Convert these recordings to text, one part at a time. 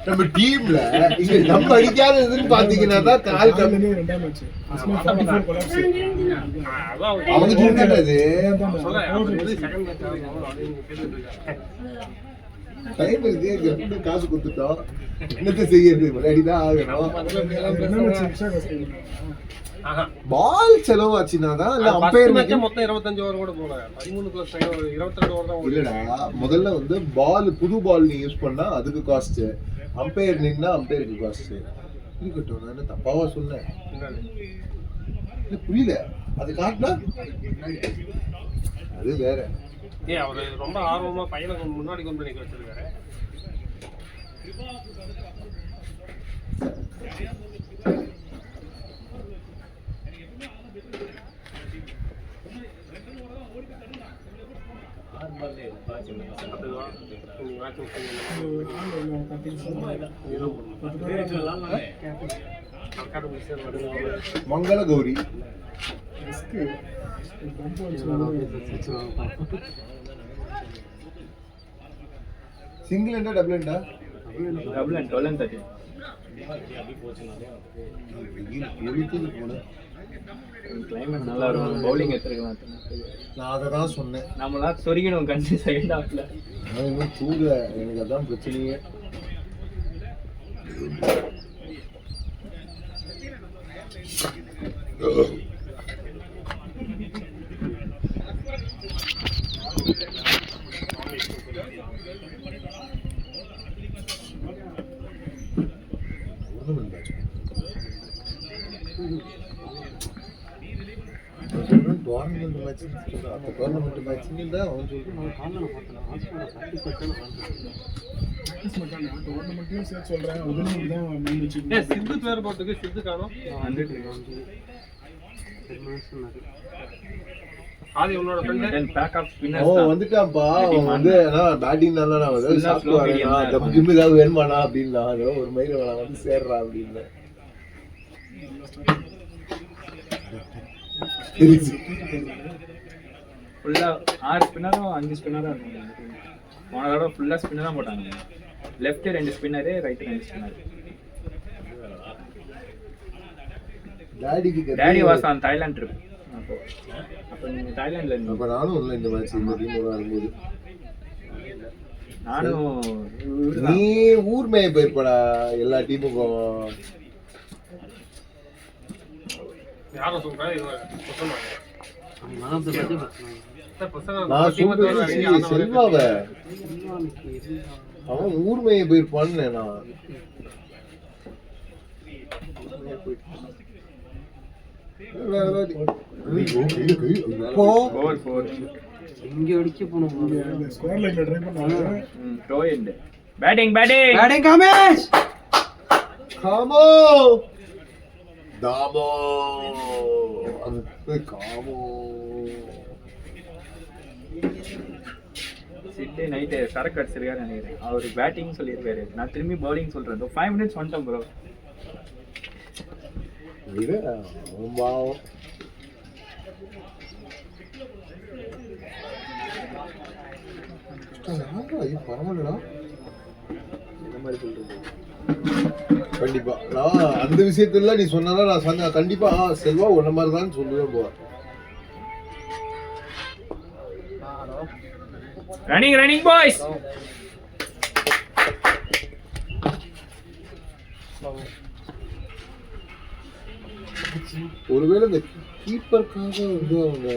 நம்ம டீம்ல இங்க நம்ம அடிக்காததுன்னு பாத்தீங்கன்னா தான் கால் அவங்க சொல்றது டைம் இருக்கு, காசு கொடுத்துட்டோம், என்னத்தை செய்யறது, விளையாடிதான் ஆகணும். பால் செலவாச்சுன்னா தான் இல்ல அம்பையர் மொத்தம் 25 ஓவர் கூட போல 13 பிளஸ் 22 ஓவர் தான். இல்லடா, முதல்ல வந்து பால் புது பால் நீ யூஸ் பண்ணா அதுக்கு காஸ்ட், அம்பையர் நின்னா அம்பையருக்கு காஸ்ட் இருக்கட்டும். நான் தப்பாவா சொன்னேன்? புரியல, அது காட்டினா அது வேற. அவரு ரொம்ப ஆர்வமா பையனை முன்னாடி கொண்டு நிக்க வச்சிருக்காரு. மங்கள கௌரி சிங்கிள் எண்டா டபுள் எண்டா? Double end 12 and 13. கிளைமேட் நல்லா இருக்கும், பவுலிங் எடுத்துருக்கலாம். நான் அதை தான் சொன்னேன், நம்மளா சொருகிடும் கண்டி செகண்ட் ஹாஃப்ல. சூடு எனக்கு அதான் பிரச்சனையே. டோர்னமெண்ட் மேட்ச் அந்த டோர்னமெண்ட் மேட்ச் தான் அவன் சொல்றான். சித்து பேர் போட்டுக்கு சித்து காணும். ஆதி உன்னோட ஃப்ரெண்ட் பேக் ஆஃப் ஸ்பின்னர் ஓ வந்துட்டான்ப்பா. அவன் வந்து பேட்டிங் நல்லா நான் வந்து சாப்பிட்டு வரேன், டப்பு ஜிம் ஏதாவது வேணுமாண்ணா அப்படின்னா ஒரு மயில வேணா வந்து சேர்றா அப்படின்னு. ஃபுல்லா 6 ஸ்பின்னரும் 5 ஸ்பின்னரும் இருக்கும். போன தடவை ஃபுல்லா ஸ்பின்னர் தான் போட்டாங்க. Left 2 spinner, right 2 spinner. Daddy was on Thailand trip. அப்போ நீங்க தாய்லாந்துல இருந்தீங்க. அப்ப நானும் இல்ல இந்த மேட்ச் இந்த டீம் வரும்போது. நானும் நீ ஊர் மேய போயிருப்படா எல்லா டீமுக்கும். யாரோ சொல்றா நான் சொல்றது செல்வாவ அவன் ஊர் மேய போயிருப்பான்னு நான். இங்க அடிக்க போனோம். ஸ்கொயர் லைன்ல ட்ரை பண்ணாங்க. Throw end. பேட்டிங் காமேஷ். காமோ தாமோ அது காமோ. சிட்டி நைட் சரக்கு அடிச்சிருக்காரு நினைக்கிறேன். அவரு பேட்டிங் சொல்லியிருக்காரு, நான் திரும்பி பவுலிங் சொல்றேன். 5 minutes வந்துட்டோம் ப்ரோ. இது பாவம். பரவாயில்லடா இந்த மாதிரி சொல்றது. கண்டிப்பா நான் அந்த விஷயத்துல நீ சொன்னா நான் சொன்ன கண்டிப்பா செல்வா ஒன்ன மாதிரி தான் சொல்லுவேன். போ ரன்னிங் பாய்ஸ். ஒருவேளை இந்த கீப்பருக்காக வந்து அவங்க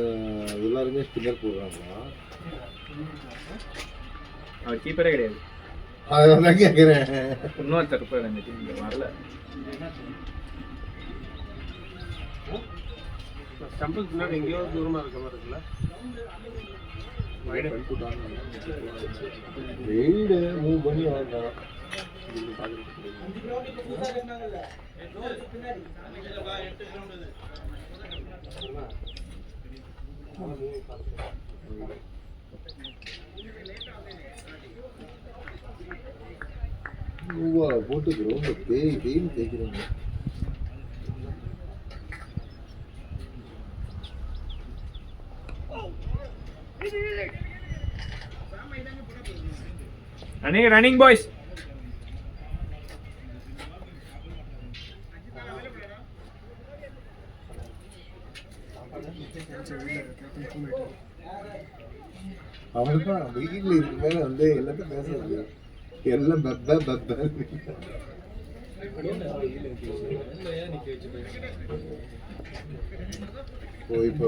எல்லாருமே ஸ்பின்னர் போடுறாங்களா? அவர் கீப்பரே கிடையாது. அதான் கேட்கிறேன். இன்னொருத்தர் இருப்பார் அந்த டீம்ல, வரல. ஸ்டம்புக்கு பின்னாடி எங்கேயோ தூரமா இருக்க மாதிரி இருக்குல்ல. வெயிடு மூவ் பண்ணி ஆடுறான். போட்டு கிரௌண்ட் தேய்ன்னு தேய்க்கிறேங்க. Running boys. அவனுக்கும் வெயில்ல இருக்கு மேல வந்து எல்லாத்த பேசுறது எல்லாம் பப்ப இப்போ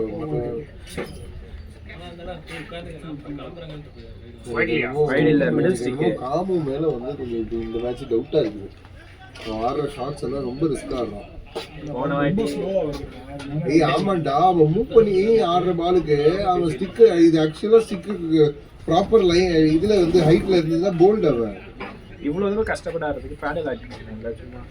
காமு மேல வந்து கொஞ்சம் இந்த மேட்ச் டவுட்டா இருக்குது. ஆடுற ஷாட்ஸ் எல்லாம் ரொம்ப ரிஸ்கா ஆடுறான். ஏய் ஆமாண்டா, அவன் மூவ் பண்ணி ஆடுற பாலுக்கு அவன் ஸ்டிக்கு, இது ஆக்சுவலா ஸ்டிக்கு ப்ராப்பர் லைன் இதுல வந்து ஹைட்ல இருந்ததுன்னா போல்ட். அவன் இவ்வளவு தூரம் கஷ்டப்படாததுக்கு பேடல் ஆக்கிட்டு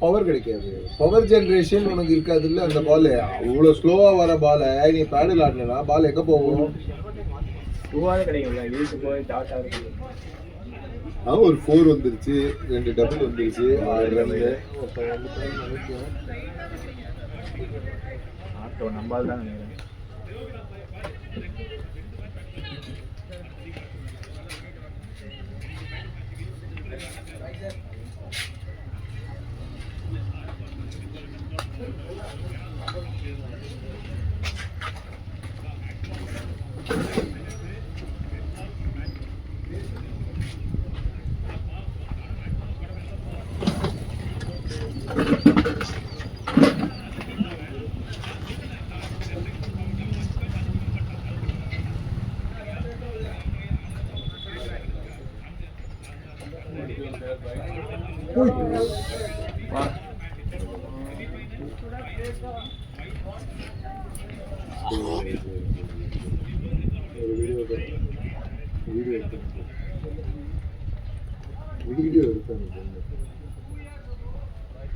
பவர் கிடைக்காது. பவர் ஜெனரேஷன் உனக்கு இருக்காது இல்ல. அந்த பால் அவ்வளோ ஸ்லோவா வர பாலை நீ பேடல் ஆடினா பால் எங்க போகும்? கிடைக்கும்ல, இழுத்து போய் டாட் ஆகுது. ஒரு 4 வந்துருச்சு, 2 டபுள் வந்துருச்சு, 6 ரன். ஆட்டோ நம்பால் தான் நினைக்கிறேன்.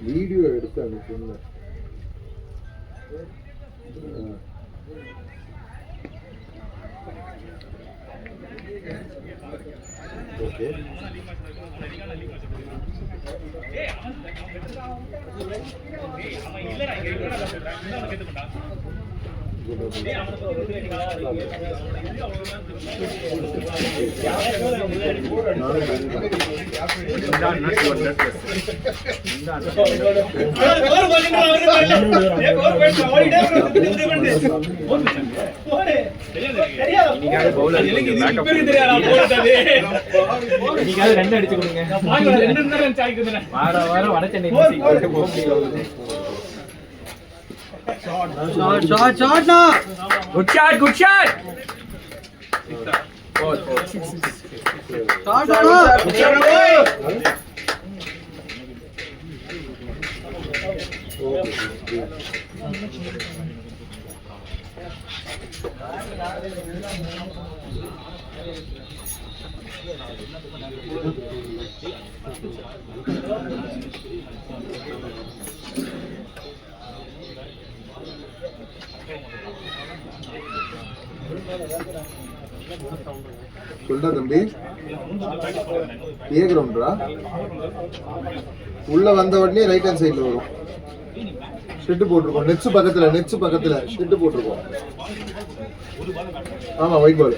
வீடியோ எடுத்து அனுப்புங்க. ஓகே ரெண்டு அடிச்சு கொடுங்க. வாரம் வட சென்னை Good shot. சொல்டா தம்பி, ஏ கிரவுண்டா உள்ள வந்த உடனே ரைட் ஹேண்ட் சைடுல வரும். ஷெட் போட்டிருக்கோம், நெட்ஸ் பக்கத்துல ஷெட் போட்டிருக்கோம். ஆமா, ஒயிட் பால்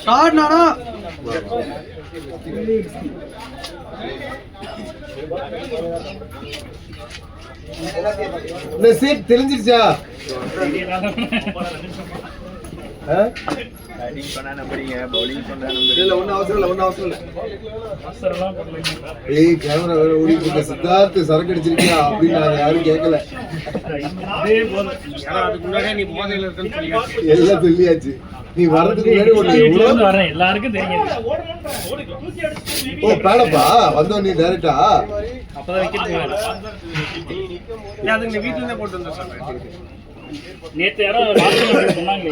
ஷாட் நானா இந்த சீட் தெரிஞ்சிருச்சா? பேட்டிங் பண்ணா நம்புறீங்க, பவுலிங் பண்ணா நம்புறீங்க. இல்ல ஒன்னும் அவசரம் இல்ல. ஏய் கேமரா வேற ஓடிட்டு இருக்கு. சித்தார்த் சரக்கு அடிச்சிருக்கியா அப்படின்னு நாங்க யாரும் கேட்கல. அதுக்கு முன்னாடியே நீ போதையில இருக்கன்னு சொல்லியாச்சு. எல்லாம் சொல்லியாச்சு. நீ வரதுக்கு முன்னாடி எல்லாருக்கும் தெரியும். ஓ பேடப்பா வந்தோம் நீ டைரக்டா. அப்பதான் விக்கெட் அது நீ வீட்டுல இருந்தே போட்டு வந்த சார். நேத்து யாரோ சொன்னாங்க.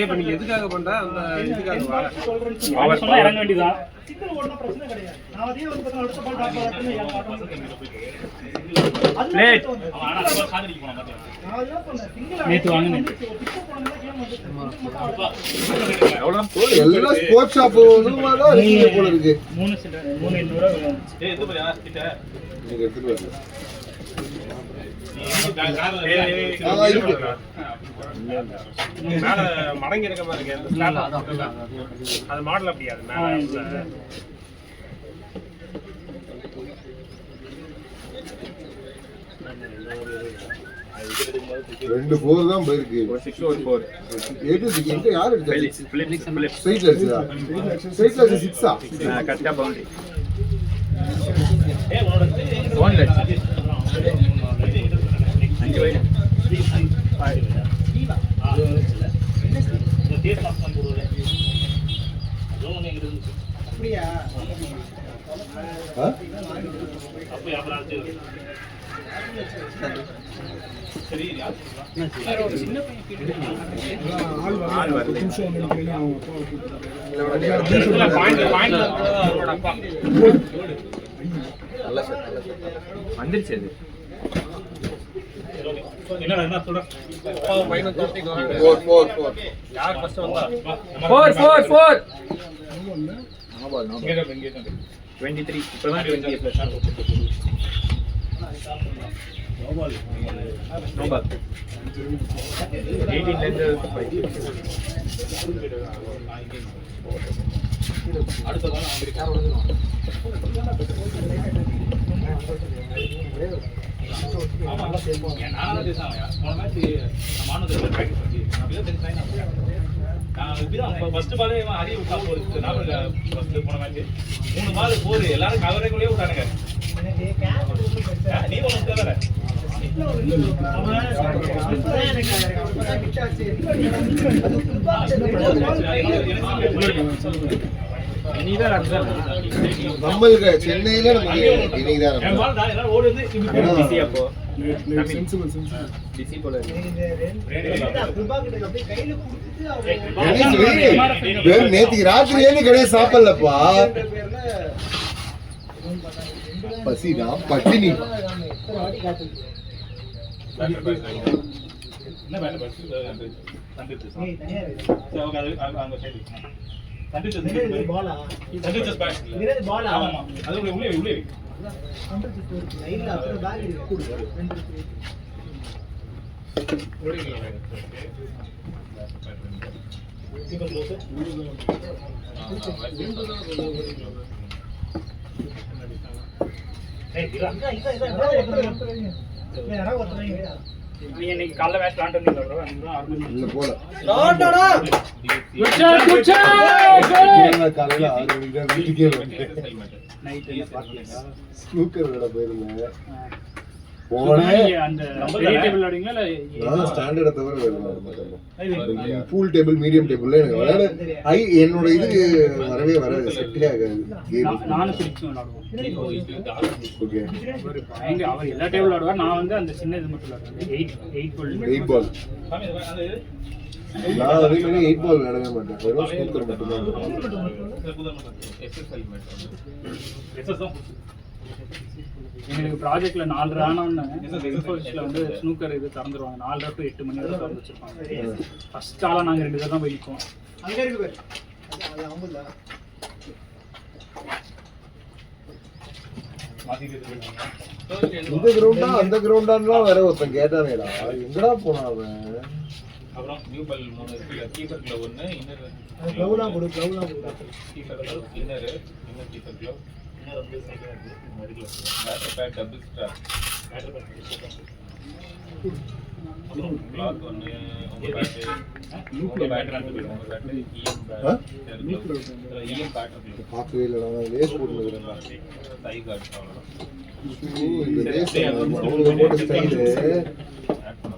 இப்ப நீங்க எதுக்காக பண்ற அந்த இதுக்காக அவர் சொன்னா இறங்க வேண்டியதான். நேத்து வாங்கினேன். எவ்வளோ எல்லாம் ஸ்போர்ட்ஸ் ஷாப் தான் இருக்கீங்க போல இருக்கு. 3,800 நீங்க எடுத்துட்டு வரல. மேல மடங்கி இருக்க மாதிரி இருக்கு. அது மாடல் அப்படியா? அது மேல 2 4 தான் போயிருக்கு. 6 ஒரு 4 8 எங்க யார் எடுத்தா? ஃபிலிப்ஸ் ஸ்ட்ரைட்ல அடிச்சதா? ஸ்ட்ரைட்ல அடிச்ச 6ஆ? கரெக்டா பவுண்டரி ஃபோன்ல அடிச்சு 5 வைடு ஆ? ஆள் வருது. வந்துருச்சு அது. யார் ஃபர்ஸ்ட் வந்தா? 4 நோ பால் 23 இப்பதான் 20 பிளஸ் நோ பால் 18 ல இருந்து 5 அடுத்த பால் ஃபர்ஸ்ட் பாலே ஹரி விட்டா போறது போன மேட்ச் 3 பால் 4 எல்லாரும் கவரேக்குள்ளே விட்டானுங்க. நீ ஒண்ணு தவிர நம்மளுக்கு சென்னையில நமக்கு இன்னைக்குதான் ஓடுது பிசி அப்போ பிசி போல நேத்துக்கு ராத்திரியே கடையை சாப்பிடலப்பா. பசிதான் பட்டினி. இன்னைக்கு காலைல மேட்ச் விளையாண்டுருந்தீங்களா ப்ரோ? இல்ல போல காலையில 6 மணிக்கு தான் வீட்டுக்கே வந்தேன். ஸ்னூக்கர் விளையாட போயிருந்தேன். ஸ்டாண்டர்ட தவிர பூல் டேபிள் மீடியம் டேபிள்ல எனக்கு விளையாட என்னோட இது வரவே வராது, செட்டே ஆகாது கேம். நானும் பிரிச்சு விளையாடுவோம். அவர் எல்லா டேபிள் விளையாடுவார், நான் வந்து அந்த சின்ன இது மட்டும் விளையாடுவேன். 8 பால் நான் அதே மாதிரி 8 பால் விளையாடவே மாட்டேன், வெறும் ஸ்னூக்கர் மட்டும்தான். எங்களுக்கு ப்ராஜெக்ட்ல 4 ரானோன்னு வந்து ஸ்னூக்கர் இது திறந்துருவாங்க. 4 to 8 மணி வரை திறந்து வச்சிருப்பாங்க. ஃபர்ஸ்ட் ஆளா நாங்க 2 பேர் தான் போய் நிற்போம். இந்த கிரவுண்டா அந்த கிரவுண்டான்லாம் வேற ஒருத்தன் கேட்டானேடா, எங்கடா போனான் அவன்? அப்புறம் நியூ பால் 3 இருக்கு, கீப்பர் க்ளவ் 1, இன்னர் க்ளவ்லாம் கொடு, க்ளவ்லாம் கொடு. Keeper glove, inner keeper glove, inner வந்து சைடுல இருக்கு, medical batter pad double star, batter pad cloth 1 உங்க பேட் உங்க பேட் ரெண்டு பேர் உங்க பேட் இஎம் பேட்டர் பார்க்கவே இல்லை, நான் லேஸ் போட்டுருக்கேன்டா. டை கார்ட் அவ்வளவுதான். இந்த லேஸ் அவங்க போட்ட ஸ்டைலு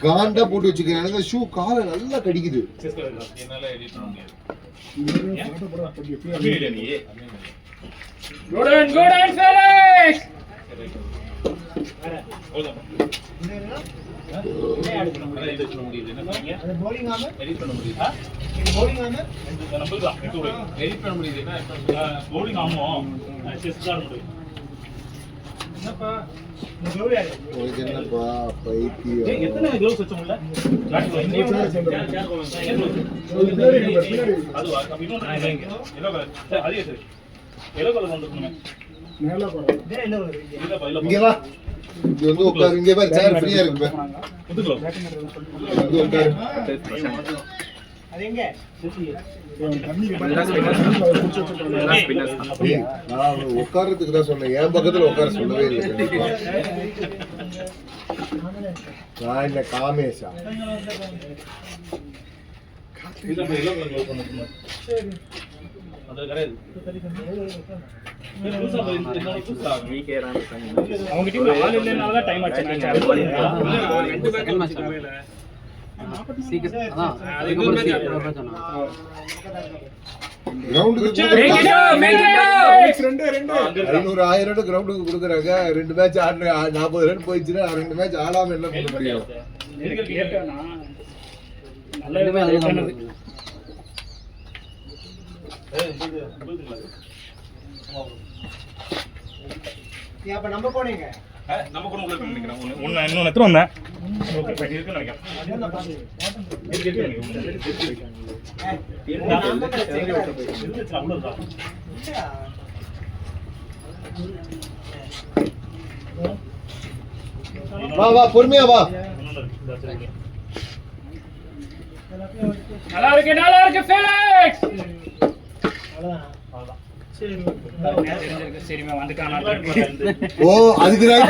காண்டா போட்டு வச்சுக்கிறேன். எனக்கு ஷூ காலை நல்லா கடிக்குது. என்னால எடிட் பண்ண முடியாது. Good and Felix. எடிட் பண்ண முடியுது. என்ன பண்ணீங்க? அது bowling ஆமா எடிட் பண்ண முடியுதா? இது bowling ஆமா நம்மளுக்கு எடிட் பண்ண முடியுது. என்ன bowling ஆமா செஸ் தான் முடியும். என்னப்பா உனக்கு என்னப்பா பைத்தியம்? எத்தனை க்ளவுஸ் வச்சோம்ல அதுவா இன்னொன்று எல்லோ கலர் அதே சரி எல்லோ கலர் வந்துருக்குங்க இங்க வா, இங்க வந்து உட்காரு. இங்க பாரு, சேர் ஃப்ரீயா இருக்கு பாரு. புதுக்கலாம் வந்து உட்காரு. ஏய், நான் உட்கார்றதுக்கு தான் சொன்னேன், என் பக்கத்துல உட்கார சொல்லவே இல்லை. கண்டிப்பா. நான் இந்த காமேஷா எல்லோ கலர் க்ளவுஸ் வந்துருக்குங்க அது கிடையாது அவங்க டீம்ல ஆள் இல்லைனால தான் டைம் ஆச்சு மேட்ச் கிரவுண்டுக்கு 500,000 கிரவுண்டுக்கு கொடுக்குறாங்க. 2 மேட்ச் ஆடுற 40 ரன் போயிடுச்சுன்னா 2 மேட்ச் ஆடாம என்ன பண்ண முடியும்? நம்ம கூட உள்ள நினைக்கிறேன் ஒன்னு இன்னொன்னு எத்தனை வந்தேன் ஓகே பட் இருக்குன்னு நினைக்கிறேன் அவ்வளவுதான் வா வா, பொறுமையா வா. நல்லா இருக்கு ஃபெலிக்ஸ். சரிமா வந்துட்டானா? ஓ, அதுக்கு தான்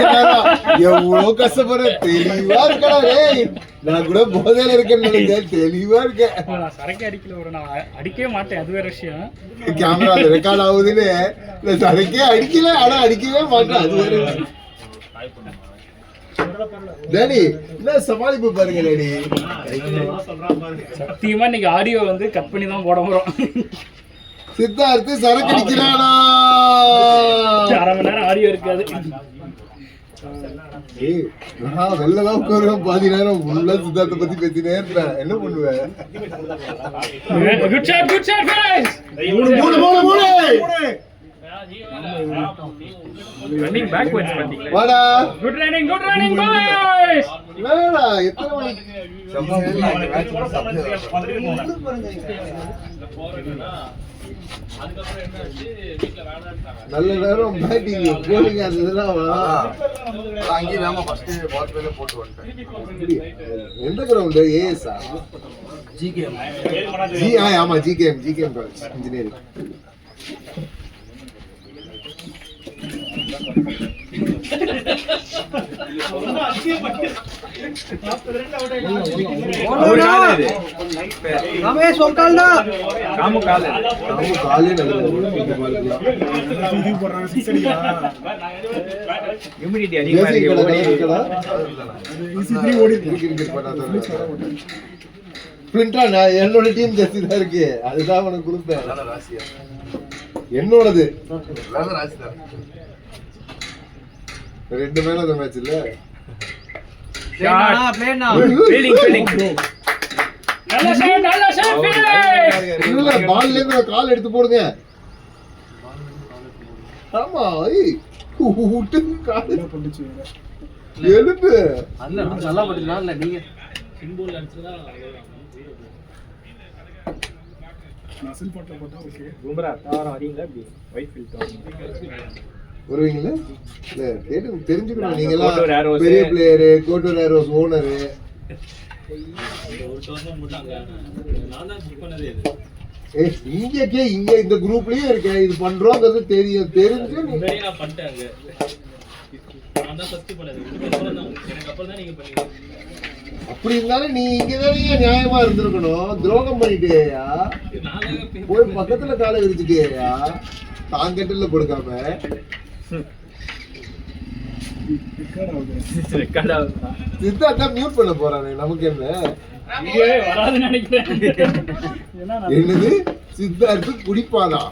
எவ்வளவு கஷ்டப்படுற. தெளிவா இருக்கடா. டேய், நான் கூட போதையில இருக்கேன்னு நினைக்கிறேன். தெளிவா இருக்கேன். நான் சரக்கு அடிக்கல, ஒரு நான் அடிக்கவே மாட்டேன், அது வேற விஷயம். கேமரா ரெக்கார்ட் ஆகுதுன்னு நான் சரக்கே அடிக்கல, ஆனா அடிக்கவே மாட்டேன், அது வேற விஷயம். டேடி, என்ன சமாளிப்பு பாருங்க டேடி. சத்தியமா இன்னைக்கு ஆடியோ வந்து கட் பண்ணி தான் போட போறோம். சித்தார்த்து சரக்கு அடிக்கிறானா? 1/2 மணி நேரம் ஆடியோ இருக்காது. ஏய், நான் வெளிலதான் உட்காருவேன், பாதி நேரம் ஃபுல்லா சித்தார்த்தை பத்தி பேசினே இருப்பேன். என்ன பண்ணுவேன்? Good shot guys. Running backwards பாத்தீங்களா? வாடா. Good running boys. என்னடா எத்தனை மணி? நல்ல நேரம் பேட்டிங் போலிங் அதெல்லாம் அங்கே நாம ஃபர்ஸ்ட் பால் பேல போட்டு வந்துட்டேன். எந்த கிரவுண்ட்? ஏஎஸ்ஆ ஜிகேஎம். ஆமா ஜிகேஎம் இன்ஜினியரிங். ரமேஷ் ஒக்கால்டா காமு காலே ஹியூமிடிட்டி அதிகமா இருக்கு. என்னோட டீம் ஜெர்சி தான் இருக்கு, அதுதான் உனக்கு கொடுப்பேன். என்னோடது 2 மேல அந்த மேட்ச் இல்ல. நல்ல ஷாட் ஃபெலிக்ஸ். இல்ல, பால்ல இருந்து கால் எடுத்து போடுங்க. ஆமா, ஏய் ஊட்டு கால் எழுப்பு. அல்ல நல்லா படுறா இல்ல நீங்க சிம்பிள் அடிச்சதா மசில் போட்டா ஓகே. கும்ரா தாரம் வரீங்களா? அப்படி வைட் ஃபில்டர் வருவீங்களா? இல்ல தெரிஞ்சுக்கணும். நீங்க எல்லாம் கோட்டூர் ஆரோஸ் பெரிய பிளேயரு, கோட்டூர் ஆரோஸ் ஓனரு. ஒரு டோர்னமென்ட் போட்டாங்க, நான் தான் புக் பண்ணதே இது. இங்க இந்த குரூப்லயே இருக்கேன், இது பண்றோங்கிறது தெரிஞ்சு முன்னாடியே நான் பண்ணிட்டேங்க. நான் தான் ஃபர்ஸ்ட் பண்ணது, எனக்கு அப்புறம் தான் நீங்க பண்ணீங்க. அப்படி இருந்தாலும் நீ இங்கதானே நியாயமா இருந்திருக்கணும். துரோகம் பண்ணிட்டேயா, போய் பக்கத்துல காலை விரிச்சுட்டேயா, தாங்கட்டில கொடுக்காம. சித்தார்த்தா மியூட் பண்ண போறானே, நமக்கு என்ன? வீடியோவே வராதுன்னு நினைக்கிறேன். என்னது சித்தார்த்து குடிப்பானா?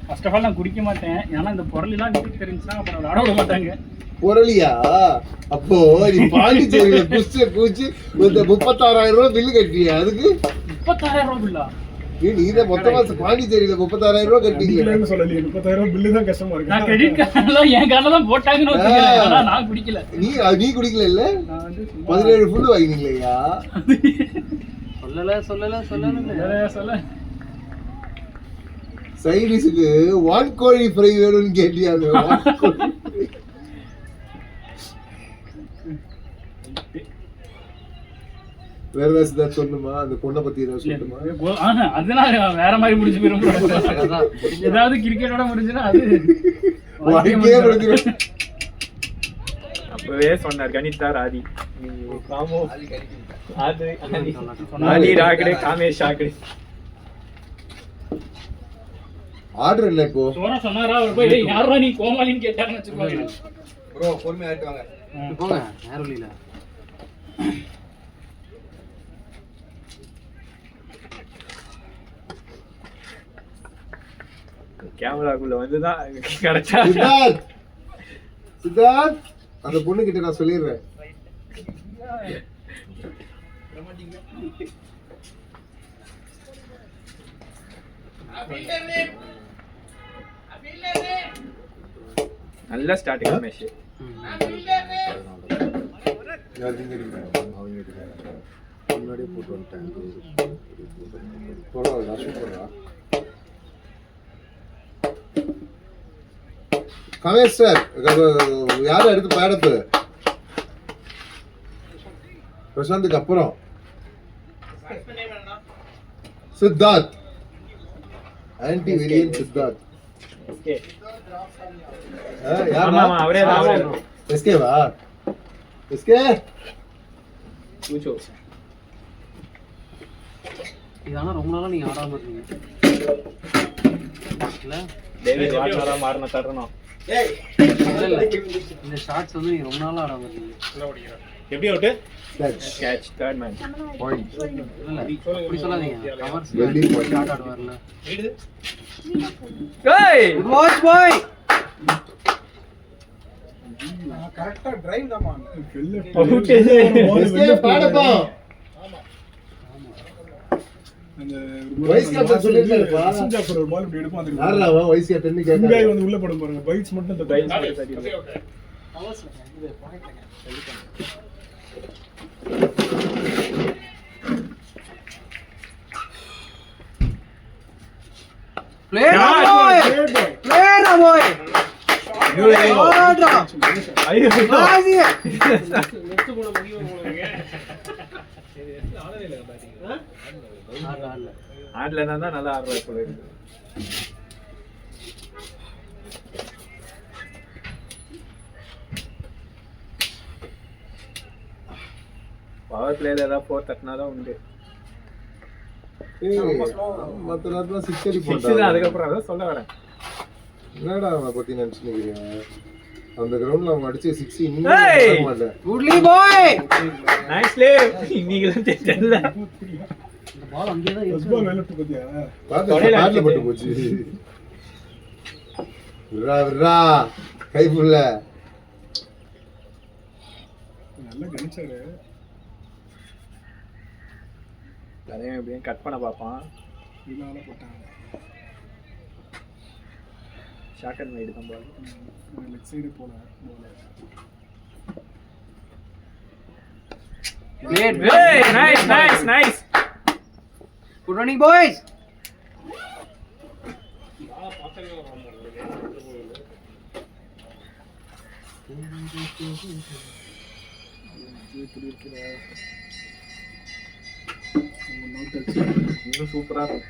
ஃபர்ஸ்ட் ஆஃப் ஆல் நான் குடிக்க மாட்டேன், ஏன்னா இந்த பொருளெல்லாம் வீட்டுக்கு தெரிஞ்சுன்னா அப்புறம் விளாட விட மாட்டாங்க. பொருளியா? அப்போ நீ பாண்டிச்சேரியில குச்சி 36,000 ரூபாய் பில்லு கட்டியா? அதுக்கு 36,000 ரூபாய் பில்லா? நீதான் மொத்தமா பாண்டிச்சேரியில 36,000 ரூபாய் கட்டிங்களே. அடிக்கலன்னு சொல்லலையே, 30,000 பில்லு தான் கஷ்டமா இருக்கு. நான் கிரெடிட் கார்டுலாம் என் கார்டில் தான் போட்டாங்கன்னு வச்சுக்கோங்க. ஆனா நான் குடிக்கல. நீ குடிக்கல இல்ல? நான் வந்து 17 ஃபுல் வாங்கினீங்களா? சொல்ல சைடிஸுக்கு வான்கோழி ஃப்ரை வேணும்னு கேட்டியாங்க. வான்கோழி வேற ஏதாவது சொல்லணுமா? அந்த பொண்ணை பத்தி ஏதாவது சொல்லணுமா? அதெல்லாம் வேற மாதிரி முடிச்சு போயிடும். ஏதாவது கிரிக்கெட்டோட முடிஞ்சுன்னா அது வாழ்க்கையே முடிஞ்சிடும். அப்பவே சொன்னார் கணிதா ராதி காமோ ஆதி ராகடே காமேஷ் ஆகடே. ஆர்டர் இல்ல இப்போ. சோனா சொன்னாரா அவர் போய் "ஏய் யாரா நீ கோமாளின்னு கேட்டாங்கன்னு வெச்சுக்கோங்க. ப்ரோ பொறுமையா ஆயிட்டு வாங்க. போங்க நேரலில கேமராக்குள்ள வந்துதான் கிடைச்சா. சித்தார்த் அந்த பொண்ணு கிட்ட நான் சொல்லிடுறேன். நல்ல ஸ்டார்டிங் மேட்ச். முன்னாடியே போட்டு வந்துட்டேன். பரவாயில்ல சூப்பரா. கமேஷ் சார் யாரும் எடுத்து பாடப்பு பிரசாந்துக்கு அப்புறம் சித்தார்த் ஆன்டி வேரியன்ட் சித்தார்த். அவரே எஸ்கேவா? எஸ்கே இதானா ரொம்ப நாளா நீங்க ஆடாம இருக்கீங்க இல்ல? டேவிட் வார்னரா மாறன தரணும். இல்ல இந்த ஷாட்ஸ் வந்து நீங்க ரொம்ப நாளா ஆடாம இருக்கீங்க. எப்படி out? Catch third man point. இல்ல அப்படி சொல்லாதீங்க. கவர்ஸ் ஷாட் ஆடுவார்ல. ஏய் வாட்ச் பாய் கரெக்ட்டா டிரைவ் தான் மா. எஸ்கே பாடப்பா. அந்த வைஸ் கேப்டன் சொல்லிருக்காருப்பா. சஞ்சாஃபர் ஒரு பால் இப்படி எடுப்பான் அந்த யாரா அவன் வைஸ் கேப்டன் குங்காய் கேட்டாரு. வந்து உள்ள படும் பாருங்க. பைட்ஸ் மட்டும் அந்த Bites பைட்ஸ் மட்டும் தட்டி. प्ले रामोय ஆடா ஐயோ ஆதி ஆடலனா தான் நல்லா ஆடுறாரு போல இருக்கு. பவர் பிளேல ஏதாவது 4 தட்டினாதான் உண்டு. மத்த நேரத்துல 6 அடி 6 தான். போட்டான். அதுக்கப்புறம் அதான் சொல்ல வரேன். என்னடா அவனை பத்தி நினைச்சுக்கிறீங்க? அந்த கிரவுண்ட்ல அவங்க அடிச்ச 6 இன்னும் ஏய்! பார்க்க மாட்டேன். குட்லி பாய் நைஸ் லே. இன்னைக்கு தெரியல. இந்த பால் அங்கேயே தான் ஃபர்ஸ்ட் பால் வெள்ளட்டு பத்தியா? பாத்து பேட்ல பட்டு போச்சு. விரா விரா கை புள்ள. நல்லா கணிச்சாரு. அதையும் எப்படியும் கட் பண்ண பார்ப்பான். இதனால போட்டாங்க. ஷார்ட் அண்ட் வைடு தான் பால். லெஃப்ட் சைடு போல. Great. Hey, nice. Good running, boys. இன்னும் சூப்பரா இருக்கும்.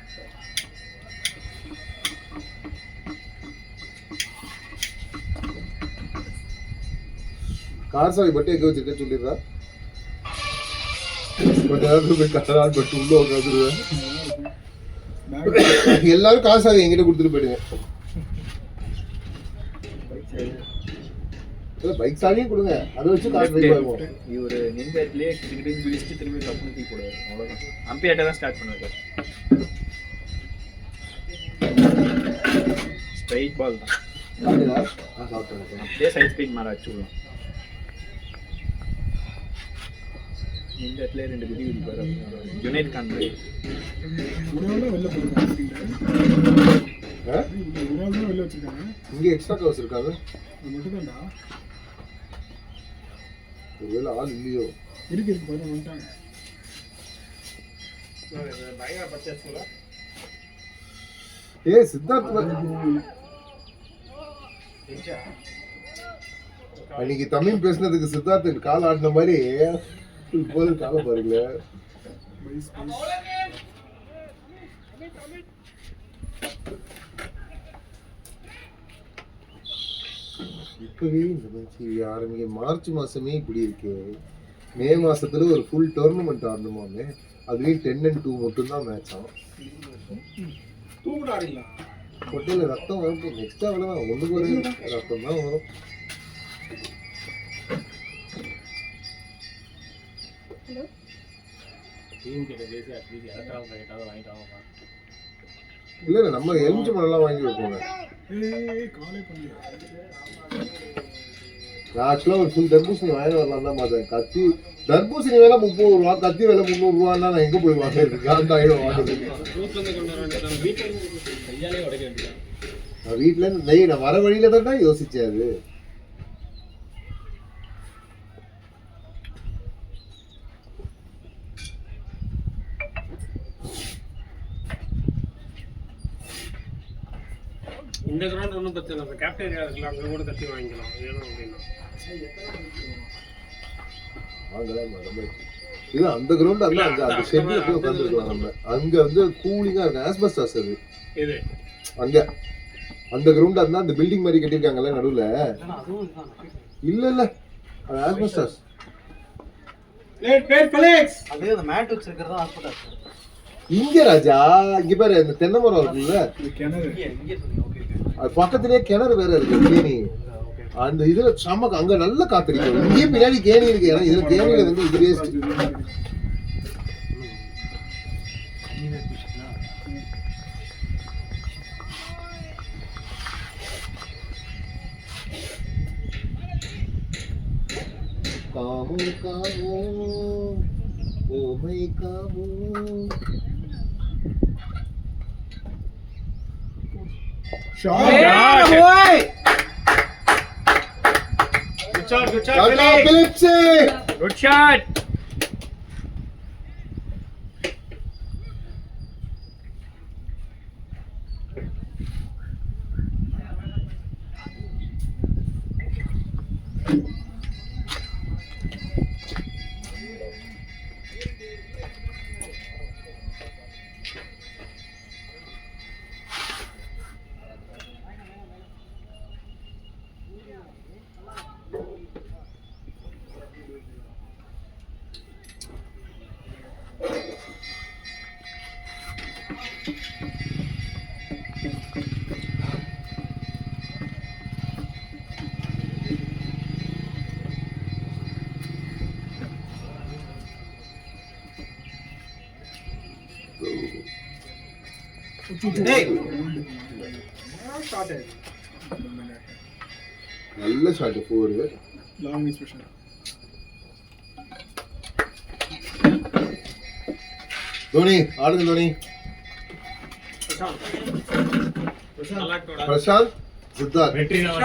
கார் சாவி பட்டு எங்க வச்சிருக்க சொல்லிடுறா. கொஞ்ச நேரத்துக்கு போய் கார் பட்டு உள்ள உட்காந்துருவேன். எல்லாரும் கார் சாவி என்கிட்ட கொடுத்துட்டு போயிடுங்க. பைக் சாவியும் கொடுங்க, அதை வச்சு கார் டிரைவ் ஆகும். இவரு நின்ற இடத்துலயே கிரிக்கெட் பிடிச்சிட்டு திரும்பி கப்புனு தூக்கி போடுவாரு. அவ்வளவுதான். அம்பையாட்ட தான் ஸ்டார்ட் பண்ணுவாரு. ஸ்ட்ரைட் பால் தான். சாப்பிட்டா? சாப்பிட்டேன். அப்படியே சைட் ஸ்பீட் மாற அடிச்சுடலாம். இந்த இடத்துல 2 குடி இருப்பாரு யுனைட் கான் இங்க எக்ஸ்ட்ரா கவர்ஸ் இருக்காது ஒருவேளை ஆள் இல்லையோ பயங்கர பர்ச்சேஸ்ங்களா? சித்தார்த் அன்னைக்கு தமிழ் பேசுனதுக்கு சித்தார்த்துக்கு கால் ஆடின மாதிரி இப்போது காலை பாருங்கள. இப்பவே இந்த மாதிரி ஆரம்பிக்க மார்ச் மாசமே இப்படி இருக்கு. மே மாசத்துல ஒரு ஃபுல் டோர்னமெண்ட் ஆடணுமாமே, அதுலயும் 10 and 2 மட்டும்தான் மேட்ச் ஆகும். கொட்டையில ரத்தம் வரும். நெக்ஸ்ட் அவ்வளவுதான், ஒண்ணுக்கு ஒரு ரத்தம் தான் வரும். இல்ல இல்ல நம்ம எலுமிச்சை பழம்லாம் வாங்கி வைப்போங்க. நான் ஆக்சுவலா ஒரு ஃபுல் தர்பூசணி வாங்கி வரலாம் தான் பார்த்தேன். கத்தி தர்பூசணி வேலை 30 ரூபா, கத்தி வேலை 300 ரூபான்னா நான் எங்க போய் வாங்கிருக்கு? காந்தாயிரம் வாங்குறது. நான் வீட்டுல இருந்து நான் வர வழியில தான் யோசிச்சேன். அது இந்த கிரவுண்ட் ஒன்றும் பிரச்சனை இல்லை. கேப்டேரியா இருக்குல்ல, அங்கே கூட கட்டி வாங்கிக்கலாம் வேணும் அப்படின்னா. இல்ல அந்த கிரவுண்ட் அல்ல, அங்க அந்த ஷெட்ல போய் உட்காந்துருக்கலாம் நம்ம. அங்க வந்து கூலிங்கா இருக்கு. ஆஸ்பெஸ்டாஸ் அது இது அங்க அந்த கிரவுண்ட் இருந்தா அந்த பில்டிங் மாதிரி கட்டிருக்காங்கல்ல நடுவுல. இல்ல இல்ல அது ஆஸ்பெஸ்டாஸ். அதே அந்த மேட் வச்சிருக்கிறதா ஹாஸ்பிடல். இங்க ராஜா இங்க பாரு, இந்த தென்னை மரம் இருக்குல்ல, அது பக்கத்திலேயே கிணறு வேற இருக்கு. கேணி அந்த இதுல சமக்கு அங்க நல்ல காத்திருக்கும். இங்கே பின்னாடி கேணி இருக்கு. ஏன்னா இதுல கேணியில வந்து இது வேஸ்ட். காமோ காமோ ஓமை காமோ Good shot, Phillips. Good shot. நல்ல ஷாட் 4 லாங் ஸ்பெஷல். தோனி ஆடுங்க. தோனி பிரசாந்த் சித்தார்த் வெற்றி தான்.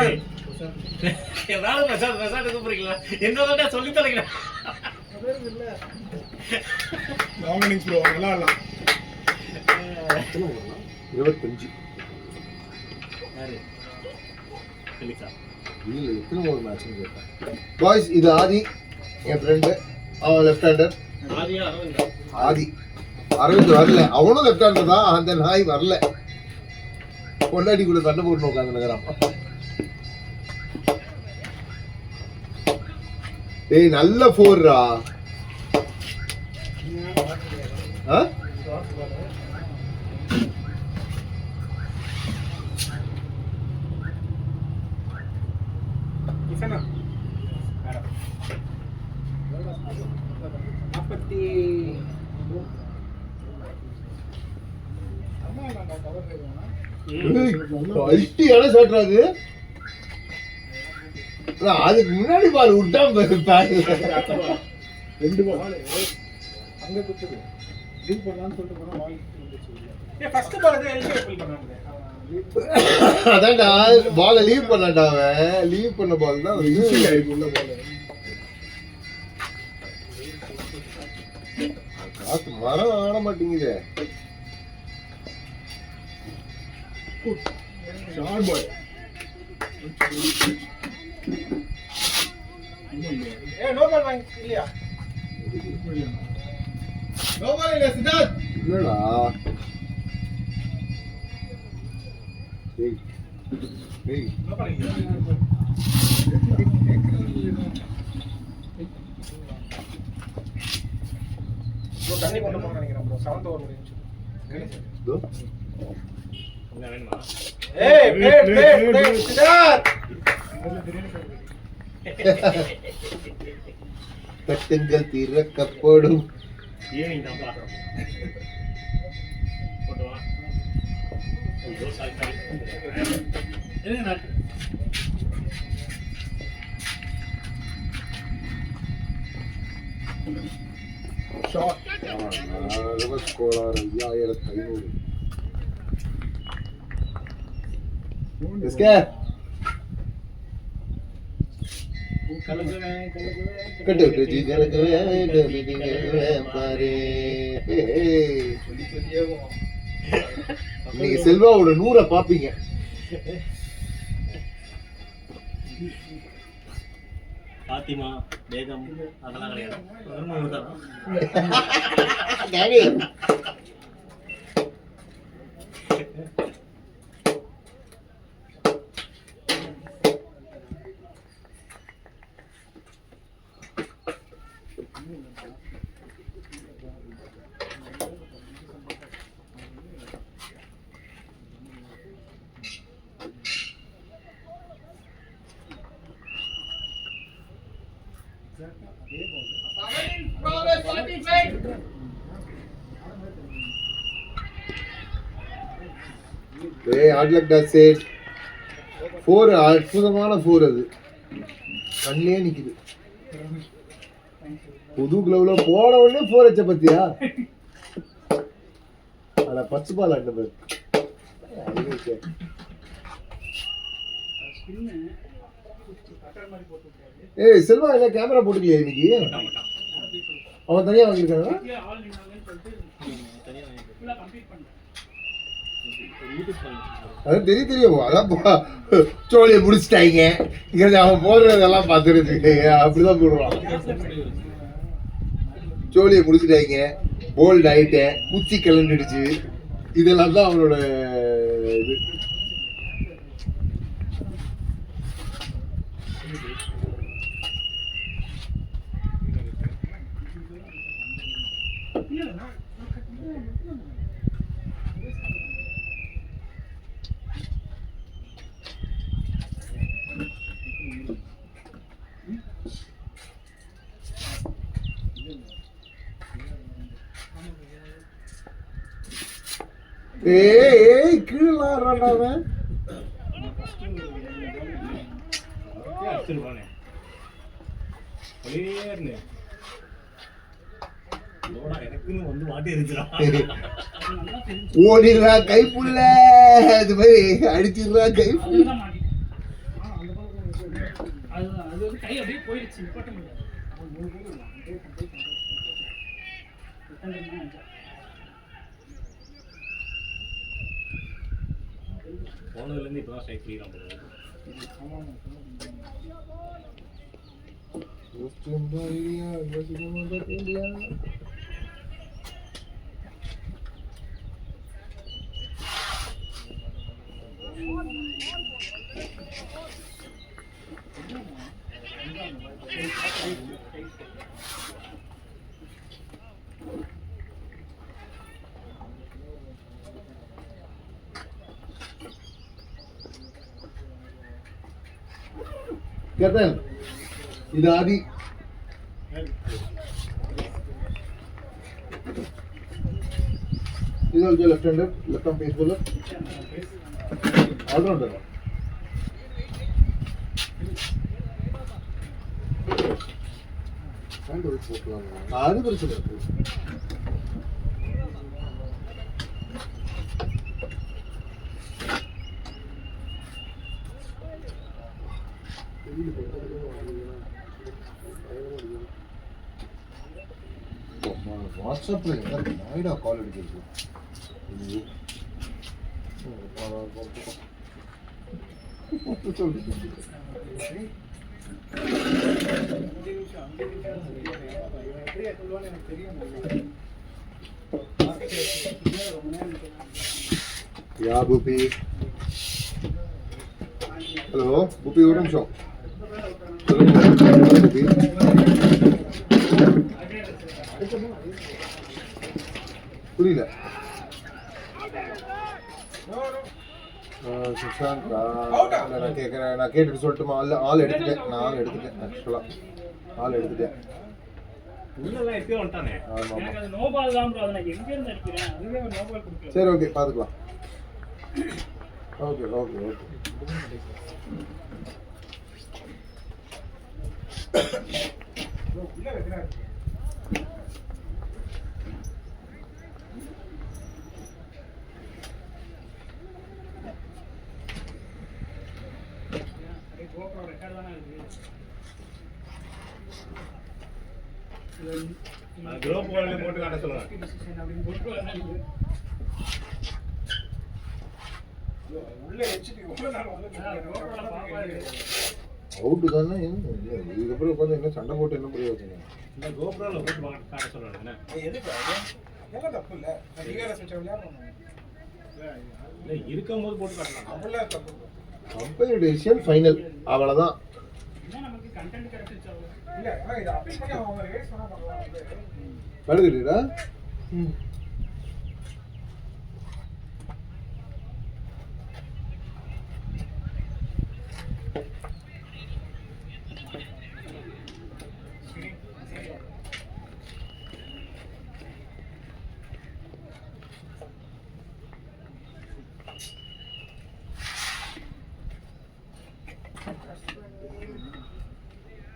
ஏதாவது பிரசாந்த் கூப்பிடுறீங்களா? என்னோட சொல்லி தரீங்களா? லாங் இன்னிங்ஸ் ப்ரோ, நல்லா ஆடலாம். 25 இல்ல எத்தனை ஒரு மேட்ச் கேட்டேன். பாய்ஸ் இது ஆதி, என் ஃப்ரெண்டு. அவன் லெஃப்ட் ஹேண்டர். ஆதி அரவிந்த் வரல, அவனும் லெஃப்ட் ஹேண்டர் தான். அந்த நாய் வரல, கொண்டாடி கூட சண்டை போட்டு உட்காந்து நகரம். ஏய் நல்ல 4ரா. அல்ட்டியான ஷாட்ராது. அதுக்கு முன்னாடி பால் விட்டான். 2 பால் அங்க குத்துது லீவ் பண்ணலாம்னு சொல்லிட்டு போனா பால் ஃபர்ஸ்ட் பால் தான் எல்கே ஃபீல் பண்ணாங்க. அதான்டா பால் லீவ் பண்ணான்டா அவன் லீவ் பண்ண பால் தான் ஈஸி ஆயிருக்கு உள்ள பால் காத்து மரம் ஆட மாட்டேங்குதே ஷார்ட் பால் நோ பால் வாங்கி இல்லையா? நோ பால் இல்ல சித்தார்த். இல்லடா டேய் நோ பால் இல்ல. ப்ரோ தண்ணி கொண்டு போக நினைக்கிறேன் ப்ரோ. 7th ஓவர் முடிஞ்சு. தோ என்ன வேணுமா? ஏய் பிளேட் சித்தார்த். கட்டுங்கள் திறக்கப்படும் ஈவினிங் தான் பார்க்குறோம். போட்டு வா. ஓ சாரி சாரி. என்ன நாட்டு ஷாட் ரிவர்ஸ் ஸ்கோர் 5500 इसके कटोरे जी गलगवे பாரே நீங்க செல்வாவோட 100 பாப்பீங்க. பாத்திமா பேகம் அதெல்லாம் கிடையாது. டாடி ஏய் ஹார்ட் லக் டஸ் இட் 4 அற்புதமான 4 அது கண்ணே நிக்குது. புது கிளவுல போன உடனே 4 அச்ச பத்தியா அட பச்சை பால் ஆட்ட பாரு. ஏய் செல்வா என்ன கேமரா போட்டுக்கலையா இன்னைக்கு? அவன் தனியா வாங்கியிருக்காங்க. அது தெரியும் அதான் சோழியை முடிச்சிட்டாங்க இங்க அவன் போடுறதெல்லாம் பார்த்துருக்கு அப்படிதான் போடுவான். சோழியை முடிச்சிட்டாங்க போல்ட் ஆயிட்டேன் குச்சி கிளம்பிடுச்சு இதெல்லாம் தான் அவனோட இது. ஏய் கீழே அவன் ஓடிடுறா கைப்புள்ள இது மாதிரி அடிச்சிடுறா கைப்புள்ள. அது வந்து கை அப்படியே போயிடுச்சு நிப்பாட்ட முடியாது. போனதுலேருந்து இப்போ தான் ஸ்ட்ரைக் ஃப்ரீதான் போகுது. கேப்டன் இது ஆதி இது also left hander left arm pace bowler all rounder. அது பிரச்சனை இருக்கு. வாட்ஸ்அப்ல என்ன நாய்டா கால் அடிக்கிறது. யா பூபி. ஹலோ பூபி, ஒரு நிமிஷம். பூபி புரியல. சுஷாந்த் நான் கேட்குறேன், நான் கேட்டுட்டு சொல்லட்டுமா? ஆள் எடுத்துட்டேன், நான் ஆள் எடுத்துட்டேன். ஆக்சுவலாக ஆள் எடுத்துட்டேன். சரி ஓகே, பார்த்துக்கலாம். Okay okay okay. குரூப் கால்ல போட்டு காட்ட சொல்லுங்க. அவுட்டு தானே. இதுக்கப்புறம் உட்காந்து என்ன சண்டை போட்டு என்ன பிரயோஜனம்? இந்த கோபுரால போட்டு காட்ட சொல்றாங்க. இருக்கும்போது போட்டு காட்டலாம். கம்பெனி டெசிஷன் ஃபைனல், அவ்வளவுதான். படுத்துட்டா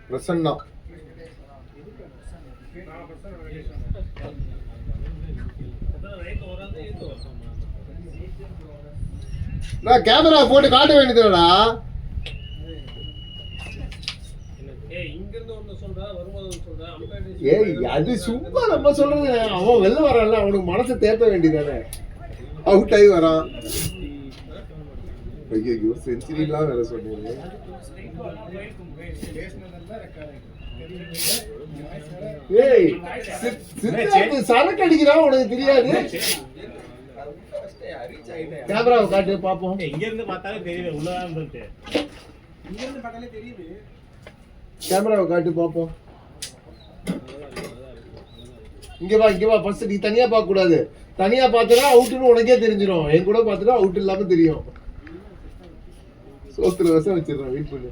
பிரசன்னா. நான் கேமரா போட்டு காட்ட வேண்டியதுடா. ஏய் அது சும்மா நம்ம சொல்றது. அவன் வெளில வரான்ல, அவனுக்கு மனசை தேத்த வேண்டியதானே. அவுட் ஆகி வரான். ஐயோ செஞ்சுரிலாம் வேற சொன்னீங்க. ஏய் சித்தார்த் சரக்கு அடிக்கிறான், உனக்கு தெரியாது? கேமராவை காட்டு பாப்போம். இங்க இருந்து பார்த்தாலே தெரியுது உள்ளதான் இருக்கு. இங்க இருந்து பார்த்தாலே தெரியுது. கேமராவை காட்டு பாப்போம். இங்க வா, இங்க வா. ஃபர்ஸ்ட் நீ தனியா பார்க்க கூடாது. தனியா பார்த்தா அவுட்னு உனக்கே தெரிஞ்சிடும். என் கூட பார்த்தா அவுட் இல்லாம தெரியும். சோத்துல விஷம் வச்சிடுறேன், வெயிட் பண்ணு.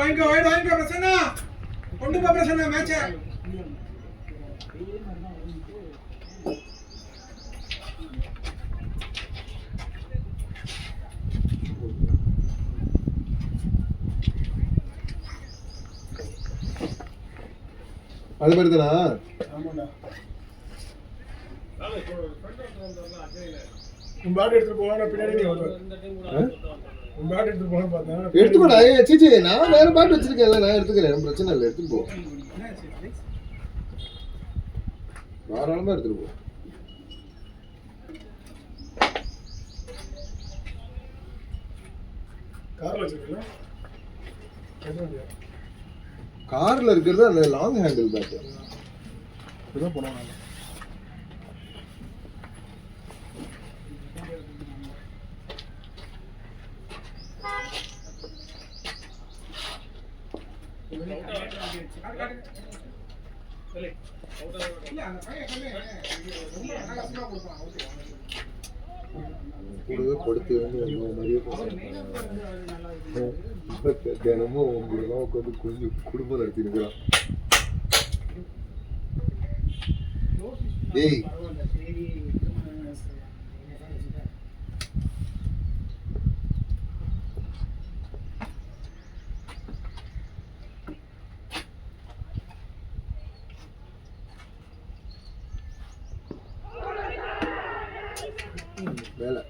வாங்கிக்கோ பிரசன்னா. கொண்டு போ பிரசன்னா மேட்ச. அது மாதிரி தானா? எடுத்துக்கோடா. சீச்சி நான் வேற பாட்டு வச்சிருக்கேன்ல, நான் எடுத்துக்கிறேன். பிரச்சனை இல்லை, எடுத்துட்டு போ. தாராளமா எடுத்துட்டு போ. கார்ல இருக்கிறது அந்த லாங் ஹேண்டில் பேக். இதுதான் போனோம். கூடவே படுத்து நிறைய தினமும் உங்களெல்லாம் உட்காந்து கொஞ்சம் குடும்பம் நடத்தினுக்கிறான். ஏய் வேலை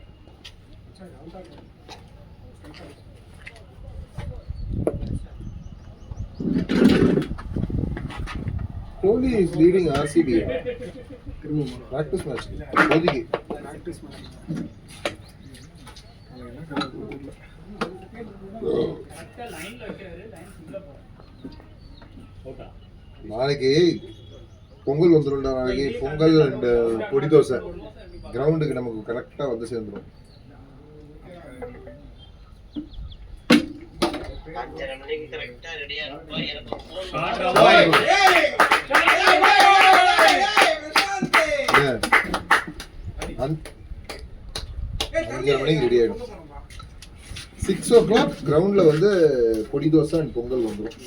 Kohli is leading RCB. Practice match. Kohli. Practice match. நாளைக்கு பொங்கல் வந்துடும்டா. நாளைக்கு பொங்கல் அண்ட் பொடி தோசை கிரவுண்டுக்கு நமக்கு கரெக்டா வந்து சேர்ந்துடும். அஞ்சரை மணிக்கு ரெடி ஆயிடும். 6 o'clock கிரவுண்ட்ல வந்து பொடி தோசை அண்ட் பொங்கல் வந்துடும்.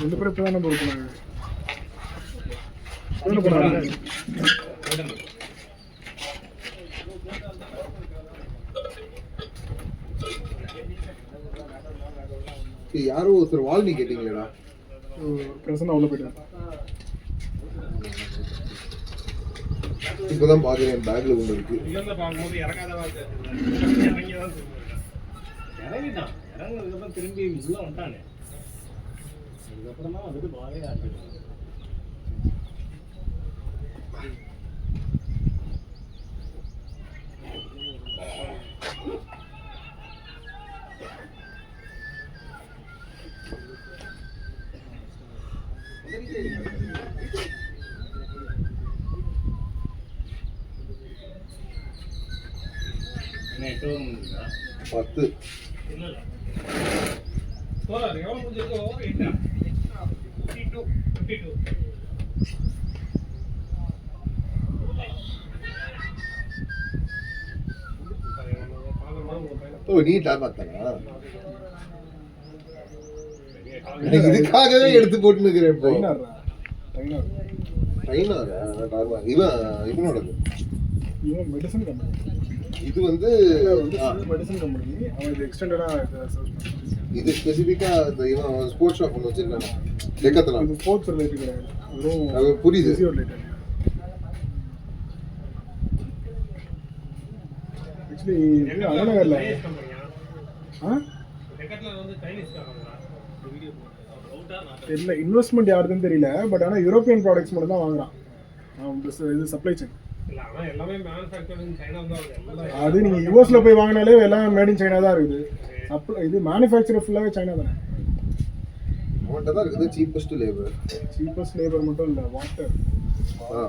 ரெண்டு பேரும் இப்போ தானே போகிறாங்க. யாரோ ஒருத்தர் வால்மீ கேட்டீங்களா? பிரசன்னா உள்ள போயிட்டாங்க. இப்பதான் பாக்குறேன் பேக்ல கொண்டு இருக்கு. இறங்கிட்டான். இறங்குனதுக்கப்புறம் திரும்பி உள்ள வந்துட்டானே. அதுக்கப்புறம் தான் வந்துட்டு பாலே ஆச்சு. என்ன 8 ஓவர் முடிஞ்சா 10 இல்ல எவ்வளவு முடிஞ்சிருக்கு? ஓவர் 8 52 ஓ நீ டைம் ஆத்தானா? இதுக்காகவே எடுத்து போட்டு நிக்கிறேன் இப்போ. இவனோடது இவன் மெடிசன் கம்பெனி. இது வந்து மெடிசன் கம்பெனி. அவன் இது எக்ஸ்டெண்டடா இது ஸ்பெசிஃபிக்கா இவன் ஸ்போர்ட்ஸ் ஷாப் ஒன்று வச்சிருக்காங்க. டெக்கத்லான். இது ஸ்போர்ட்ஸ் ரிலேட்டட் கிடையாது. அது புரியுது. ஆக்சுவலி இது அண்ணநகர்ல தெரியல, இன்வெஸ்ட்மெண்ட் யாருதுன்னு தெரியல. பட் ஆனால் யூரோப்பியன் ப்ராடக்ட்ஸ் மட்டும் தான் வாங்குறான். இது சப்ளை செயின். அது நீங்கள் யூஎஸ்ல போய் வாங்கினாலே எல்லாம் மேட் இன் சைனா தான் இருக்குது. இது மேனுஃபேக்சர் ஃபுல்லாகவே சைனா தானே. அவன்கிட்ட தான் இருக்குது சீப்பஸ்ட் லேபர். சீப்பஸ்ட் லேபர் மட்டும் இல்லை, வாட்டர்.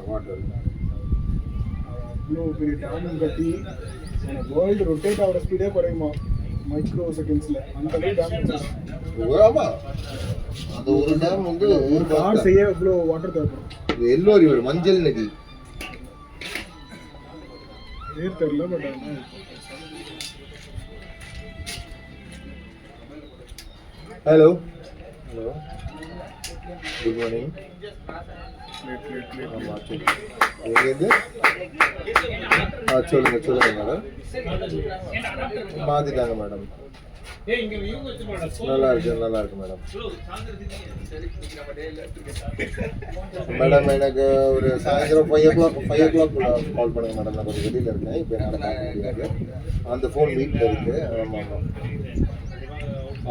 வாட்டர் இவ்வளோ பெரிய டேம் கட்டி வேர்ல்டு ரொட்டேட் ஆகிற ஸ்பீடே குறையுமா மைக்ரோ செகண்ட்ஸில். அந்த அளவு டேம். ஆமா, அந்த ஒரு டேம் வந்து ஒரு கார் செய்ய இவ்வளோ வாட்டர் தேவைப்படும். இது எல்லோ ரிவர், மஞ்சள் நதி. பேர் தெரியல, but hello hello good morning. ஆமாம் சரி, எங்கேருந்து? சொல்லுங்க சொல்லுங்க மேடம். மாற்றிட்டாங்க மேடம். நல்லா இருக்கு மேடம். மேடம் எனக்கு ஒரு சாயந்தரம் 5 o'clock கால் பண்ணுங்க மேடம். நான் கொஞ்சம் வெளியில் இருக்கேன், இப்போ என்னால் பார்க்க முடியாது. அந்த ஃபோன் வீட்டில் இருக்கு. ஆமாம் ஆமாம்,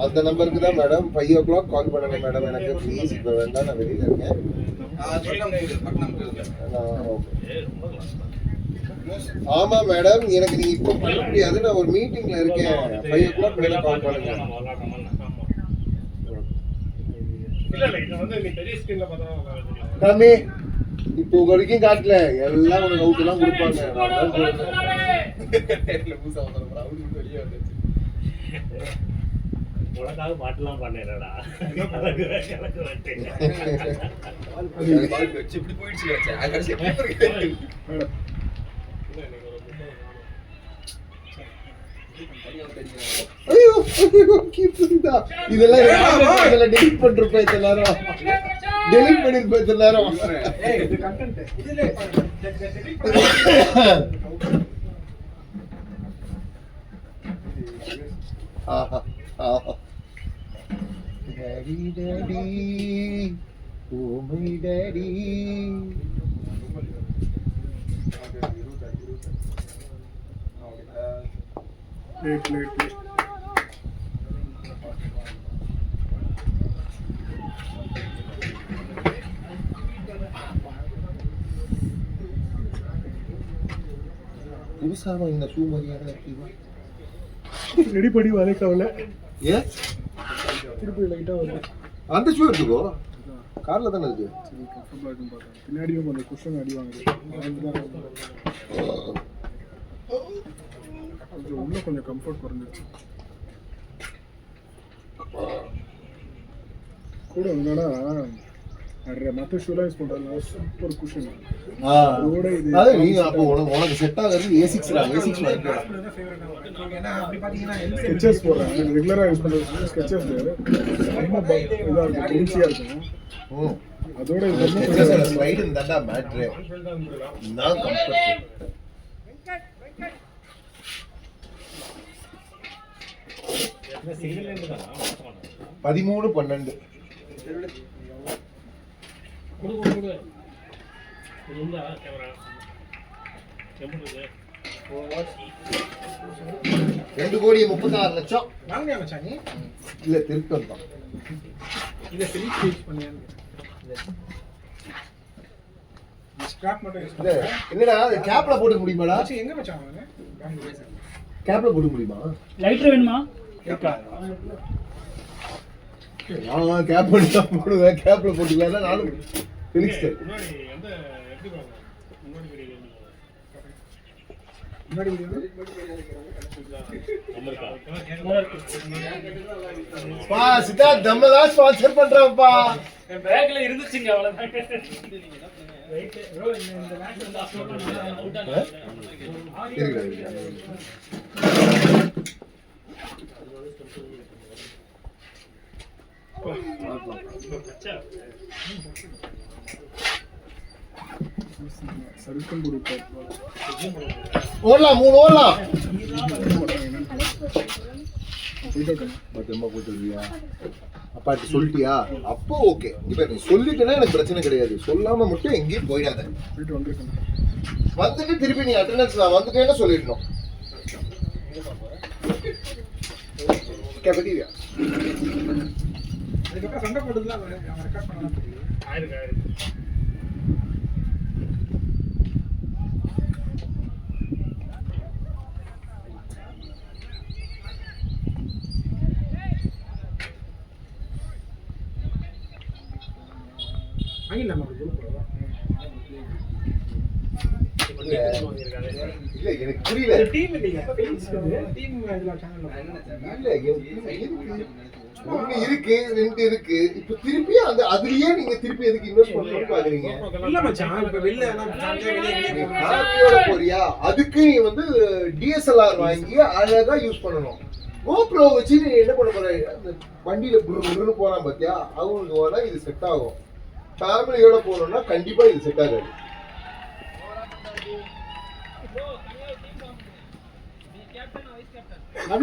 அந்த நம்பருக்கு தான் மேடம். 5 o'clock கால் பண்ணுங்க மேடம் எனக்கு ப்ளீஸ். இப்போ வேண்டாம், நான் வெளியில் இருக்கேன். ஆமா மேடம், எனக்கு நீங்க இப்போ பண்ண முடியாது, நான் ஒரு மீட்டிங்ல இருக்கேன். 5 o'clock மேல கால் பண்ணுங்க. இல்ல இது வந்து நீ பெரிய ஸ்கிரீன்ல பார்த்தா தெரியும். தம்பி இப்போ வரைக்கும் காட்டல எல்லாம் உனக்கு அவுட் எல்லாம் கொடுப்பாங்க. நான் தான் சொல்றேன். உனக்காக பாட்டுலாம் பண்ணேடா. இப்படி போயிடுச்சு கடைசி ஐயோ கீப்புடா இதெல்லாம் இதெல்லாம் டெலீட் பண்றப்ப இதெல்லாம் டெலீட் பண்ணிருப்ப இதெல்லாம் ஏய் இது கண்டென்ட் இதுல ஆஹா ஆஹா daddy daddy oh my daddy play. புதுசா இந்த ஷூ மாதிரியான இருக்குவா ரெடி பண்ணி வளைக்கவல ஏ திருப்பி லைட்டா வருது. அந்த ஷூ எடுத்துக்கோ கார்ல தானே இருக்கு. சரி கம்ஃபர்ட்டபிளா இருக்கும் பாருங்க. பின்னாடியும் அந்த குஷன் அடி வாங்குது. அது உள்ள கொஞ்சம் கம்ஃபர்ட் குறைஞ்சிருச்சு. கூட என்னன்னா மற்ற ஷூலாம் யூஸ் பண்றாங்க சூப்பர் குஷன். அதோட இது அது நீ அப்போ உனக்கு செட் ஆகிறது A6 தான். A6 வாங்கிக்கலாம். ஸ்கெச்சஸ் போடுறாங்க ரெகுலரா யூஸ் பண்றது ஸ்கெச்சஸ் ரொம்ப இதா இருக்கும் ஈஸியா இருக்கும். அதோட இது ரொம்ப ஸ்லைடு இந்தடா மேட்ரே நான் கம்ஃபர்ட் 13-12 குடு இருந்தா கேமரா 2,36,00,000 வாங்கியா மச்சான் நீ இல்ல திருப்பம் தான். இத ஃபினிஷ் பேஜ் பண்ணியாங்க. ஸ்கிராப் மட்டும் யூஸ் இல்ல என்னடா அது கேப்ல போட்டு முடியுமாடா? பண்ணி எங்க மச்சான் வாங்க கேப்ல போட்டு முடியுமா? லைட்டர் வேணுமா? இருக்கா? நான் கேப் பண்ணி போடுவேன். கேப்ல போட்டுக்கலாம் நானும் ஃபினிக்ஸ் முன்னாடி எந்த எப்படி பாருங்க முன்னாடி வீடியோ முன்னாடி வீடியோ பா சித்தார்த் நம்மதான் ஸ்பான்சர் பண்றோம்ப்பா. என் பேக்ல இருந்துச்சுங்க அவ்வளவுதான். சர்க்கிள் குரூப் ஓடலாம் 3 ஓடலாம். பத்திரமா போட்டுருவியா? அப்பாட்ட சொல்லிட்டியா? அப்போ ஓகே. இப்ப நீ சொல்லிட்டேன்னா எனக்கு பிரச்சனை கிடையாது. சொல்லாம மட்டும் எங்கேயும் போயிடாத. போயிட்டு வந்திருக்கேன். வந்துட்டு திருப்பி நீ அட்டெண்டன்ஸ் நான் வந்துட்டேன்னு சொல்லிடணும். கேபடியா அதுக்கப்புறம் சண்டை போட்டதுலாம் அவன் ரெக்கார்ட் பண்ணலாம் தெரியும். ஆயிருக்கு வாங்கிடலாமா ஒரு குரூப் இல்ல எனக்கு புரியல. டீம் இல்லைங்க டீம் இதுல சேனல்ல இல்ல ஒண்ணு இருக்கு 2 இருக்கு. இப்ப திருப்பி அந்த அதுலயே நீங்க திருப்பி எதுக்கு இன்வெஸ்ட் பண்ணணும்னு பாக்குறீங்க? இல்ல மச்சான் இப்ப வெளில ஃபேமிலியோட போறியா? அதுக்கு நீ வந்து DSLR வாங்கி அழகா யூஸ் பண்ணணும். GoPro வச்சு நீ என்ன பண்ண போற? அந்த வண்டியில புருன்னு போறான் பாத்தியா? அவங்களுக்கு வேணா இது செட் ஆகும். ஃபேமிலியோட போறோம்னா கண்டிப்பா இது செட் ஆகாது.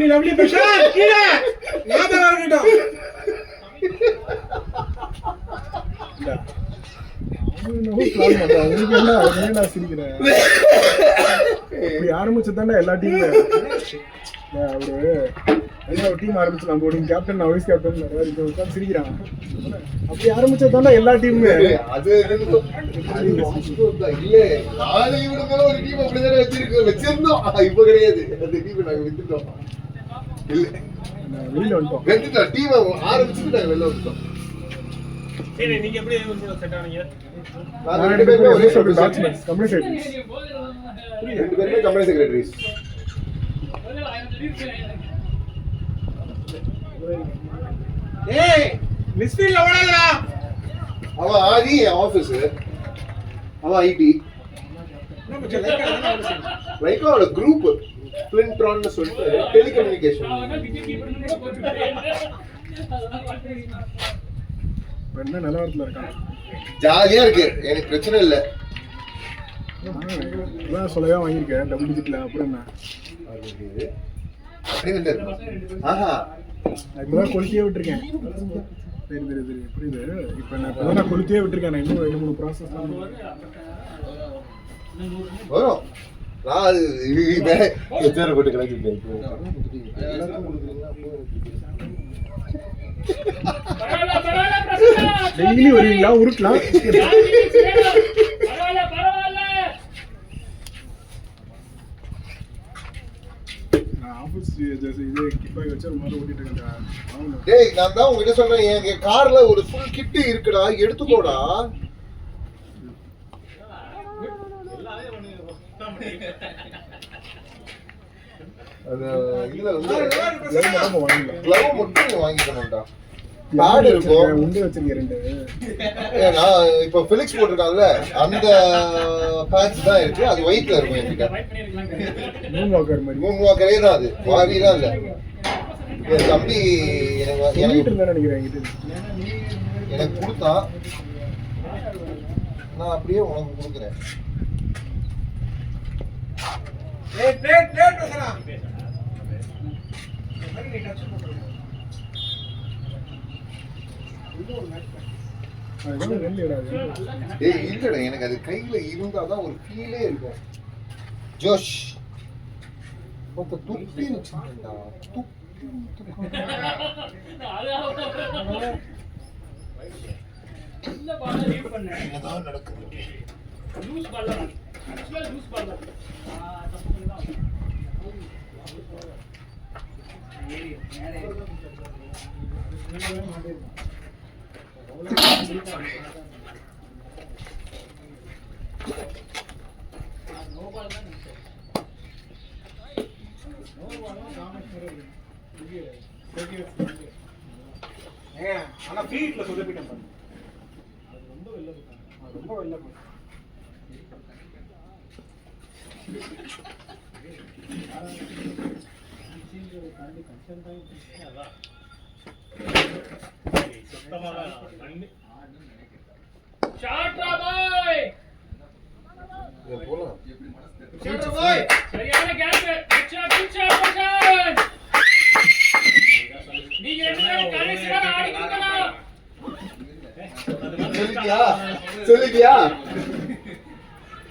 லவ்லி பிரசாத் கீழ ஞாபகம் வரட்டும். நான் சிரிக்கிறேன். இப்படி ஆரம்பிச்சதாண்டா எல்லா டீம்ல ஒரு டீம் ஆரம்பிச்சு நம்ம ஒரு கேப்டன் வைஸ் கேப்டன் நிறைய சிரிக்கிறான். அப்படி ஆரம்பிச்சதாண்டா எல்லா டீமுமே. அது இல்ல நாளை இவனுங்களும் ஒரு டீம் அப்படிதானே வச்சிருந்தோம். இப்ப கிடையாது. அந்த டீம் நாங்க வித்துட்டோம். இல்ல வெளியில வந்துட்டோம். வெந்துட்டோம். டீம் ஆரம்பிச்சுட்டு நாங்க வெளில வந்துட்டோம். சரி நீங்க எப்படி செட் ஆனீங்க? நாங்க ரெண்டு பேருமே ஒரே சர்வீஸ் கம்பெனி செக்ரட்டரிஸ். ரெண்டு பேருமே கம்பெனி செக்ரட்டரிஸ். ஏய் மிஸ்பில்ல ஓடாதடா. அவன் ஆதி ஆபீஸ், அவன் ஐடி. இன்னும் கொஞ்சம் லைட்டா தான லைக்காவோட குரூப் பிளின்ட்ரான்னு சொல்லிட்டு டெலிகம்யூனிகேஷன். இப்ப என்ன நிலவரத்துல இருக்காங்க? ஜாலியா இருக்கு, எனக்கு பிரச்சனை இல்லை. அதான் சொல்லவே வாங்கியிருக்கேன் டபுள் டிஜிட்ல. அப்புறம் என்ன ஆஹா நான் இப்பதான் கொளுத்தியே விட்டுருக்கேன். சரி சரி சரி புரியுது. இப்போ நான் இப்பதான் நான் கொளுத்தியே விட்டுருக்கேன். நான் இன்னும் 2-3 ப்ராசஸ் வரும். நான் அது எச்ஆர் போட்டு கிளம்பிட்டேன். டெய்லி வருவீங்களா உருட்டலாம்? நான் ஆஃபீஸ் இது கிட்பேக் வச்சு ஒரு மாதிரி ஓட்டிட்டு இருக்கேன். டேய் நான் தான் உங்ககிட்ட சொன்னேன், என் கார்ல ஒரு ஃபுல் கிட் இருக்குடா, எடுத்துக்கோடா. அது இதுல வந்து glove மட்டும் நீ வாங்கிக்கணும்டா. பேட் இருக்கும். உண்டு வச்சிருக்கேன் 2. நான் இப்போ ஃபிலிக்ஸ் போட்டிருக்காங்கல்ல, அந்த பேட்ச் தான் இருக்கு. அது ஒயிட்ல இருக்கும் என்கிட்ட. மூன் வாக்கர் மாதிரி. மூணு வாக்கரே தான் அது, வாரிலாம் இல்லை. என் தம்பி சொல்லிட்டு இருந்தேன் நினைக்கிறேன் என்கிட்ட. எனக்கு கொடுத்தான், நான் அப்படியே உனக்கு கொடுக்குறேன். ஏய் பிளேட் பேசுறா. நீ டச் பண்ணு. அதுதான் ரெண்டு இடாது. ஏய் இல்லடா, எனக்கு அது கையில இருந்தாதான் ஒரு ஃபீலே இருக்கும். ஜோஷ் மொத்த துப்பி வச்சுட்டா. என்னதான் நடக்குது? ஆனா ஃபீட்ல சொதப்பிட்டேன் பாரு. அது ரொம்ப வெல்ல போட்டாங்க. ரொம்ப வெல்ல போட்டாங்க. போலாம். சரியான கேப். நீங்க என்ன கடைசியா ஆடி கொடுக்கணும். சொல்லிட்டியா?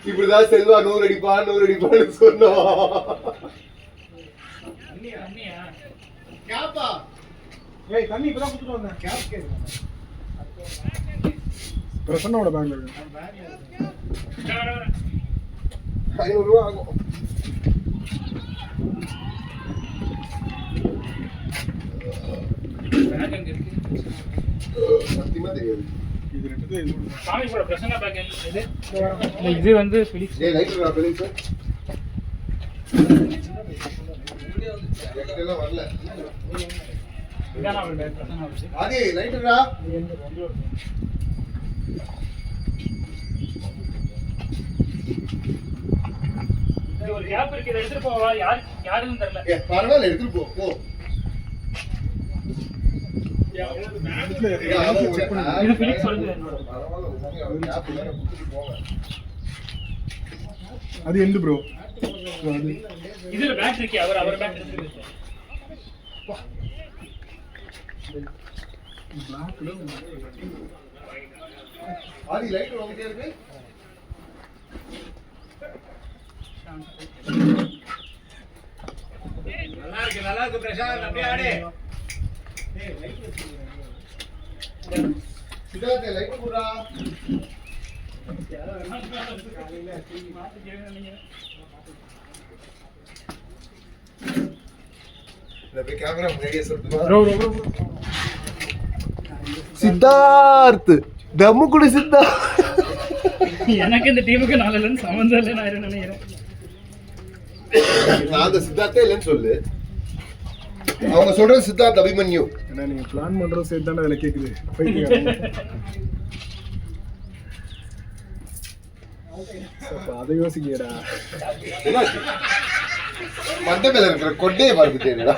இப்படிதான் செல்வா 100 அடிப்பான்னு சொன்னோம். கேப்பா. ஏய் தண்ணி இப்பதான் குடுத்துட்டு வந்தேன். கேப் கேக்குறேன். பிரசன்னோட பேங்க்ல இருக்கு. 500 ரூபா ஆகும். சத்தியமா தெரியாது. இது ரெண்டுத்துல இது ஒண்ணு. சாமி கூட பிரசன்னா பேக் இது வந்து ஃபிலிக்ஸ். டேய் லைட்டர் ஃபிலிக்ஸ் எல்லாம் வரல. இதானா வந்து பிரசன்னா வந்து ஆதி லைட்டரா. ஒரு கேப் இருக்கு, இதை எடுத்துட்டு போவா. யாருன்னு தெரியல. பரவாயில்ல, எடுத்துட்டு போ. இது ஃபிலிக்ஸ் சொல்லுது என்னோட. அது எந்த ப்ரோ? இதுல பேட்டரி இருக்கு. அவர் பேட்டரி இருக்கு. ஆதி லைட் வாங்கிட்டே இருக்கு. நல்லா இருக்கு பிரசாந்த். அப்படியே ஆடு. சிதார்த்த லைட் போடா. இந்த கேமரா முன்னாடியே சொல்லுமா? ப்ரோ சித்தார்த் தம்முக்குடி சித்தார்த். எனக்கு இந்த டீமுக்கு நாளையிலேருந்து சம்மந்தம் இல்லை நான் நினைக்கிறேன். நான் அந்த சித்தார்த்தே இல்லைன்னு சொல்லு. அவங்க சொல்றது சித்தார்த் அபிமன்யு. ஏன்னா நீங்க பிளான் பண்றது சேர்த்து தானே அதில் கேட்குது. போயிட்டு அதை யோசிக்கடா. மண்டை மேல இருக்கிற கொட்டையை பார்த்துட்டேன்டா.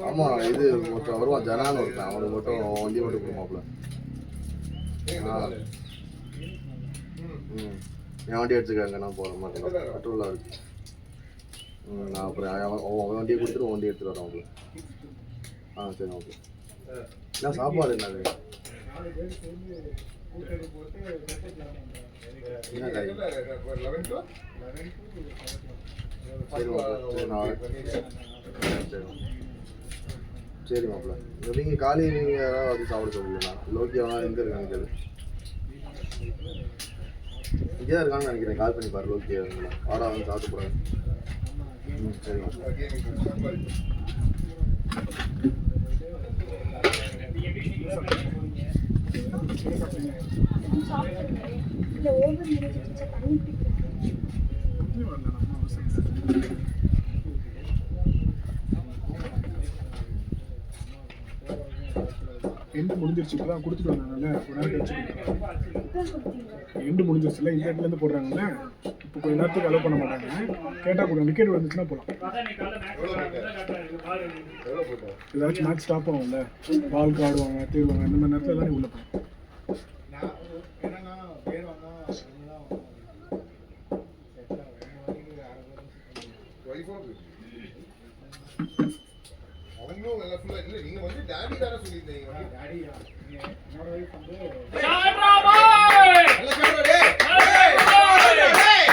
ஆமா இது மொத்தம் வருவான் ஜனான்னு ஒருத்தன், அவனுக்கு மட்டும் வண்டி மட்டும் போமாப்ல. என் வண்டி எடுத்துக்காங்க, நான் போற மாட்டேன், பெட்ரோலாக இருக்கு. நான் அப்புறம் அவன் வண்டியை கொடுத்துட்டு வண்டி எடுத்துட்டு வரேன் அவங்களுக்கு. சரி ஓகே. என்ன சாப்பாடு என்னது? என்ன காய்? சரி நான் சரி மாப்பிள்ள. நீங்கள் காலையில் நீங்கள் யாராவது வந்து சாப்பிட சொல்லுங்கண்ணா. லோக்கி அவனா எங்கே இருக்காங்க கேளு. இங்கே தான் இருக்கான்னு நினைக்கிறேன். கால் பண்ணி பாரு லோக்கி வாடா வந்து சாப்பிட்டு போகிறேன். சரி மாப்பிள்ள. எண்டு முடிஞ்சிருச்சு, இப்போதான் கொடுத்துட்டு வந்தாங்கல்ல, ஒரு நேரம் கழிச்சு எண்டு முடிஞ்சிருச்சுல, இந்த இடத்துலேருந்து போடுறாங்கல்ல, இப்போ கொஞ்ச நேரத்துக்கு அலோவ் பண்ண மாட்டாங்க. கேட்டால் கூட விக்கெட் வந்துச்சுன்னா போகலாம். ஏதாச்சும் மேட்ச் ஸ்டாப் ஆகும்ல, பால் ஆடுவாங்க தேடுவாங்க, இந்த மாதிரி நேரத்தில் எல்லாம் உள்ள போகலாம். நீங்க வந்து டாடி தான சொல்லிருந்தீங்க. டாடி என்னோட வைஃப் வந்து சாட்ரா பாய் நல்ல சாட்ரா டேய் டேய்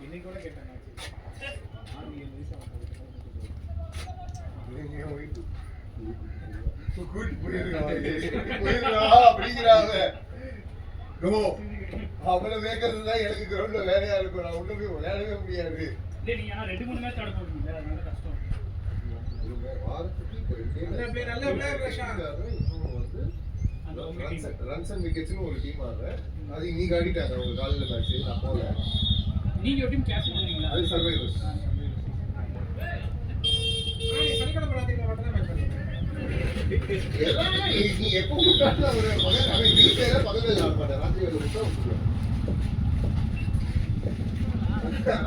இன்னைக்கு கூட கேட்டாங்க. குட் போயிடுறா அப்படிங்கிறாங்க. கோ அவங்கள மேய்க்கிறது தான் எனக்கு கிரவுண்ட்ல வேலையா இருக்கும். நான் உள்ள போய் விளையாடவே முடியாது. நீங்க 2-3 மேட்ச் ஆட போறீங்க, அதனால கஷ்டம். ரன்ஸ் அண்ட் விக்கெட்ஸ்னு ஒரு டீம் ஆடுற அது இன்னைக்கு ஆடிட்டாங்க. அவங்க காலையில் மேட்ச் நான் போகல. நீங்க ஒரு டீம் கேப்டன் பண்ணுவீங்களா? அது சர்வைவர்ஸ். நீ எப்போ கூப்பிட்டாலும் ஒரு மகன் அவன் வீட்டில் பக்கத்தில் ஆட மாட்டேன். ராத்திரி வேலை விட்டா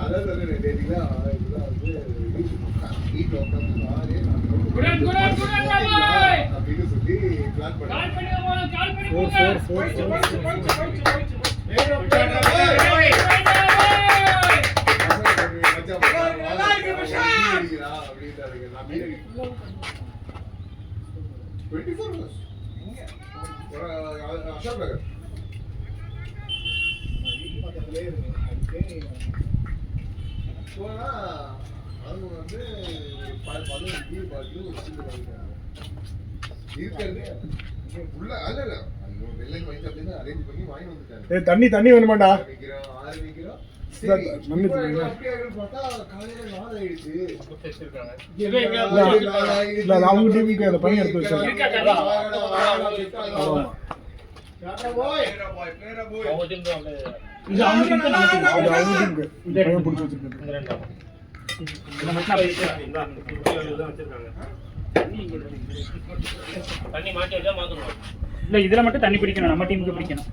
அதாவது டேட்டிங்களா இதெல்லாம் வந்து வீட்டில் உட்காந்து அப்படின்னு சொல்லி பிளான் பண்ணேன். அவங்க வந்து தண்ணி தண்ணி வேணுமாண்டா? அவங்க டீமுக்கு அந்த பையன் எடுத்து வச்சாங்க. இல்ல இதுல மட்டும் தண்ணி பிடிக்கணும், நம்ம டீமுக்கு பிடிக்கணும்.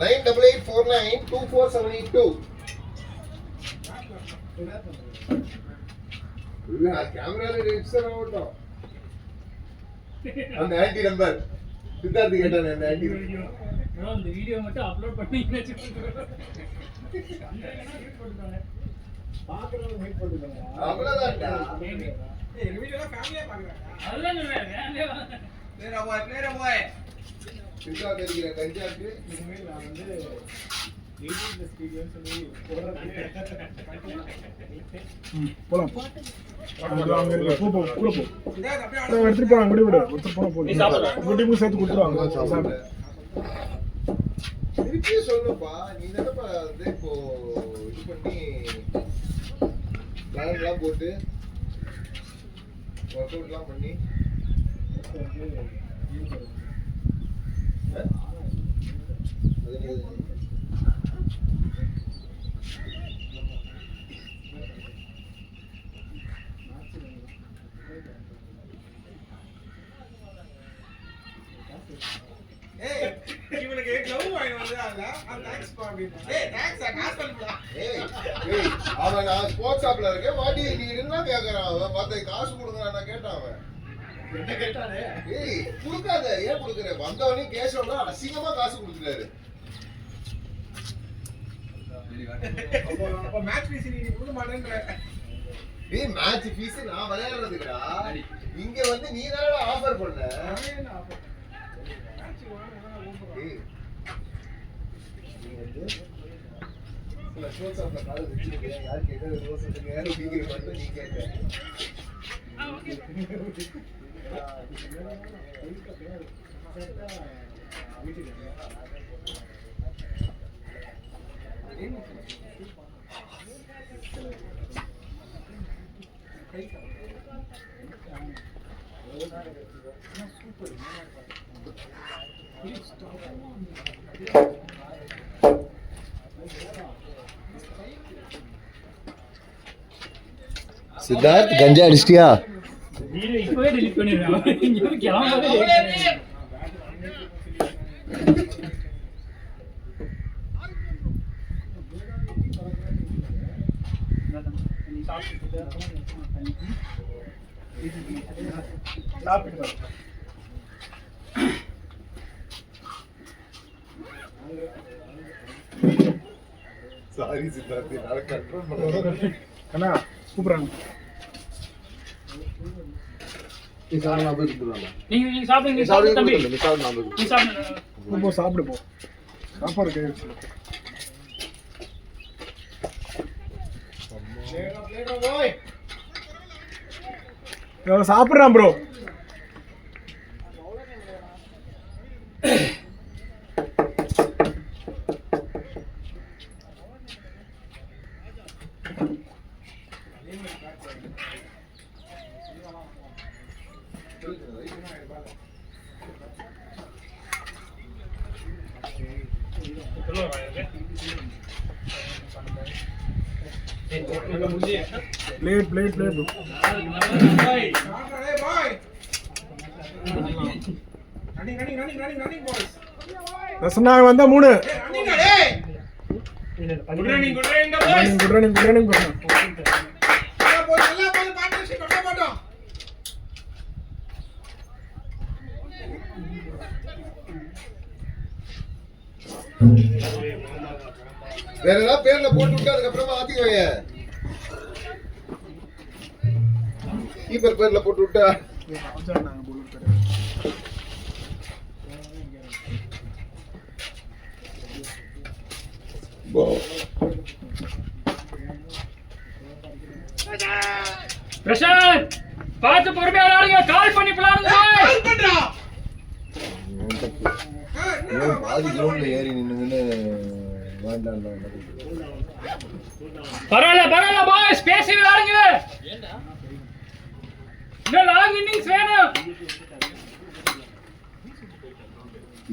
9884924782. கேமரால ரெஜிஸ்டர் ஆகட்டும். அந்த ஆன்டி நம்பர் சித்தார்த்தி கேட்டானே அந்த ஆன்டி. இந்த வீடியோ மட்டும் அப்லோட் பண்ணீங்கன்னு பாக்குறவங்க வெயிட் பண்ணுங்க. அவ்வளவுதான்டா. இந்த வீடியோலாம் ஃபேமிலியா பாக்குறாங்க. அதெல்லாம் சொல்றேன். பிளேயர் பாய். சித்தார்த்தி இருக்கிற கஞ்சாக்கு இனிமேல் நான் வந்து போலாம் அது அங்க இருக்கு. போ போ கூட போ. நான் எடுத்துட்டு போறேன் விடு விடு. ஒருத்தர் போனா போதும். குட்டிக்கு சேர்த்து கொடுத்துருவாங்க. சாப்பிடு. திருப்பி சொல்லுப்பா, நீ தானப்பா வந்து இப்போ இது பண்ணி பிளான்லாம் போட்டு ஒர்க் அவுட்லாம் பண்ணி இவனுக்கு க்ளவ் வாங்கி வந்தாங்க. தேங்க்ஸ் பா அப்படினா. தேங்க்ஸ் காசு பண்ணலாம். அவன் நான் ஸ்போர்ட்ஸ் ஷாப்ல இருக்கேன், வாடி நீ என்ன கேக்குறான் அவன்? பார்த்து காசு கொடுக்குறான் நான் கேட்டான் அவன். என்ன கேட்டானே? கொடுக்காத, ஏன் கொடுக்குற? வந்தவனே கேஷோட அசிங்கமா காசு கொடுக்குறாரு. அப்ப மேட்ச் ஃபீஸ் நீ கொடுக்க மாட்டேன்ற. மேட்ச் ஃபீஸ் நான் விளையாடுறதுக்குடா. இங்க வந்து நீ தானே ஆஃபர் பண்ண. சித்தார்த் கஞ்சா அடிச்சிட்டியா? வீடியோ இப்பவே delete பண்ணிடுறேன். இங்க கிளம்பாதே. சாப்பிட்டு சாரி சித்தார்த், என்னால கண்ட்ரோல் பண்ண. அண்ணா கூப்பிடுறாங்க. நீங்க சாப்பிடுங்க தம்பி. நீ சாப்பிடுங்க. போ சாப்பிடு போ. சாப்பாடு கை வச்சு சாப்பிடுறான் ப்ரோ. प्लेट प्लेट प्लेट रसना वंदा 3 गुड रनिंग गुड रनिंग வேற ஏதாவது பேர்ல போட்டு விட்டு அதுக்கு அப்புறமா ஆத்திக்கோங்க. கீப்பர் பேர்ல போட்டு விட்டா பிரசாந்த் பார்த்து பொறுமையா விளையாடுங்க. கால் பண்ணி விளையாடுங்க. கால் பண்றா. பாதி கிரவுண்ட்ல ஏறி நின்னுன்னு வேண்டாம். பரவாயில்ல பாய்ஸ், பேசி விளையாடுங்க. இன்னும் லாங் இன்னிங்ஸ் வேணும்.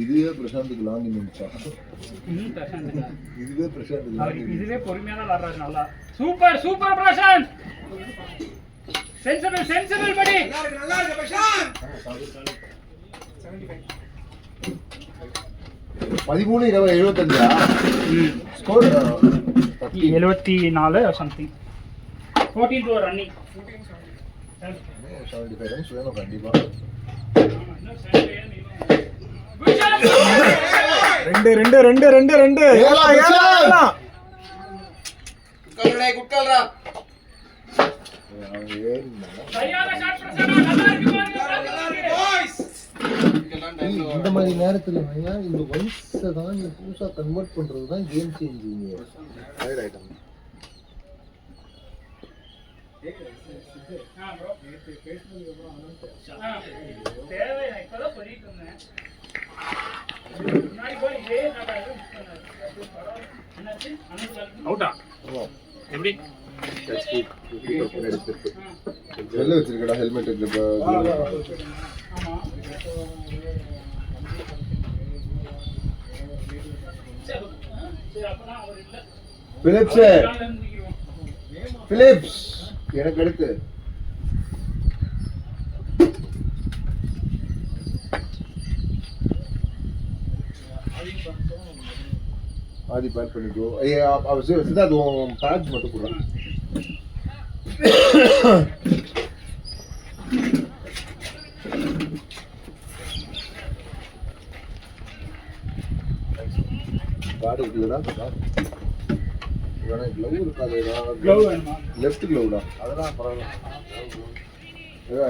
இதுவே பிரசாந்துக்கு லாங் இன்னிங்ஸா? இதுவே பிரசாந்துக்கு லாங் இன்னிங்ஸ். இதுவே பொறுமையா விளையாடுறாரு. நல்லா சூப்பர் பிரசாந்த். சென்சிபிள் படி. நல்லா இருக்கு Prashanth. 13-20-75 score 74 or something. 14 to running. 75 runs வேணும் கண்டிப்பா. ரெண்டு ஏலா குட்கல்ரா சரியான ஷாட் பிரசாந்த். நல்லா இருக்கு பாருங்க பாய்ஸ். இந்த மாதிரி நேரத்துல இந்த வயசை தான் நீ புதுசா கன்வெர்ட் பண்றது தான் கேம் சேஞ்சிங். ஐட்டம் தேவை நான் இப்பதான் சொல்லிட்டு இருந்தேன். முன்னாடி போய் இதே அவுட்டா எப்படி வெளில வச்சிருக்கடா ஹெல்மெட் பிலிப்ஸ் பிலிப்ஸ் எனக்கு எடுத்து ஆதி பேட் பண்ணிக்கோ. சித்தார்த் பேட்ச் மட்டும் போடுறேன். கார்டு இருக்குல்லடா க்ளவ் இருக்காதுடா. லெஃப்ட் க்ளவ்டா அதெல்லாம் பரவாயில்ல.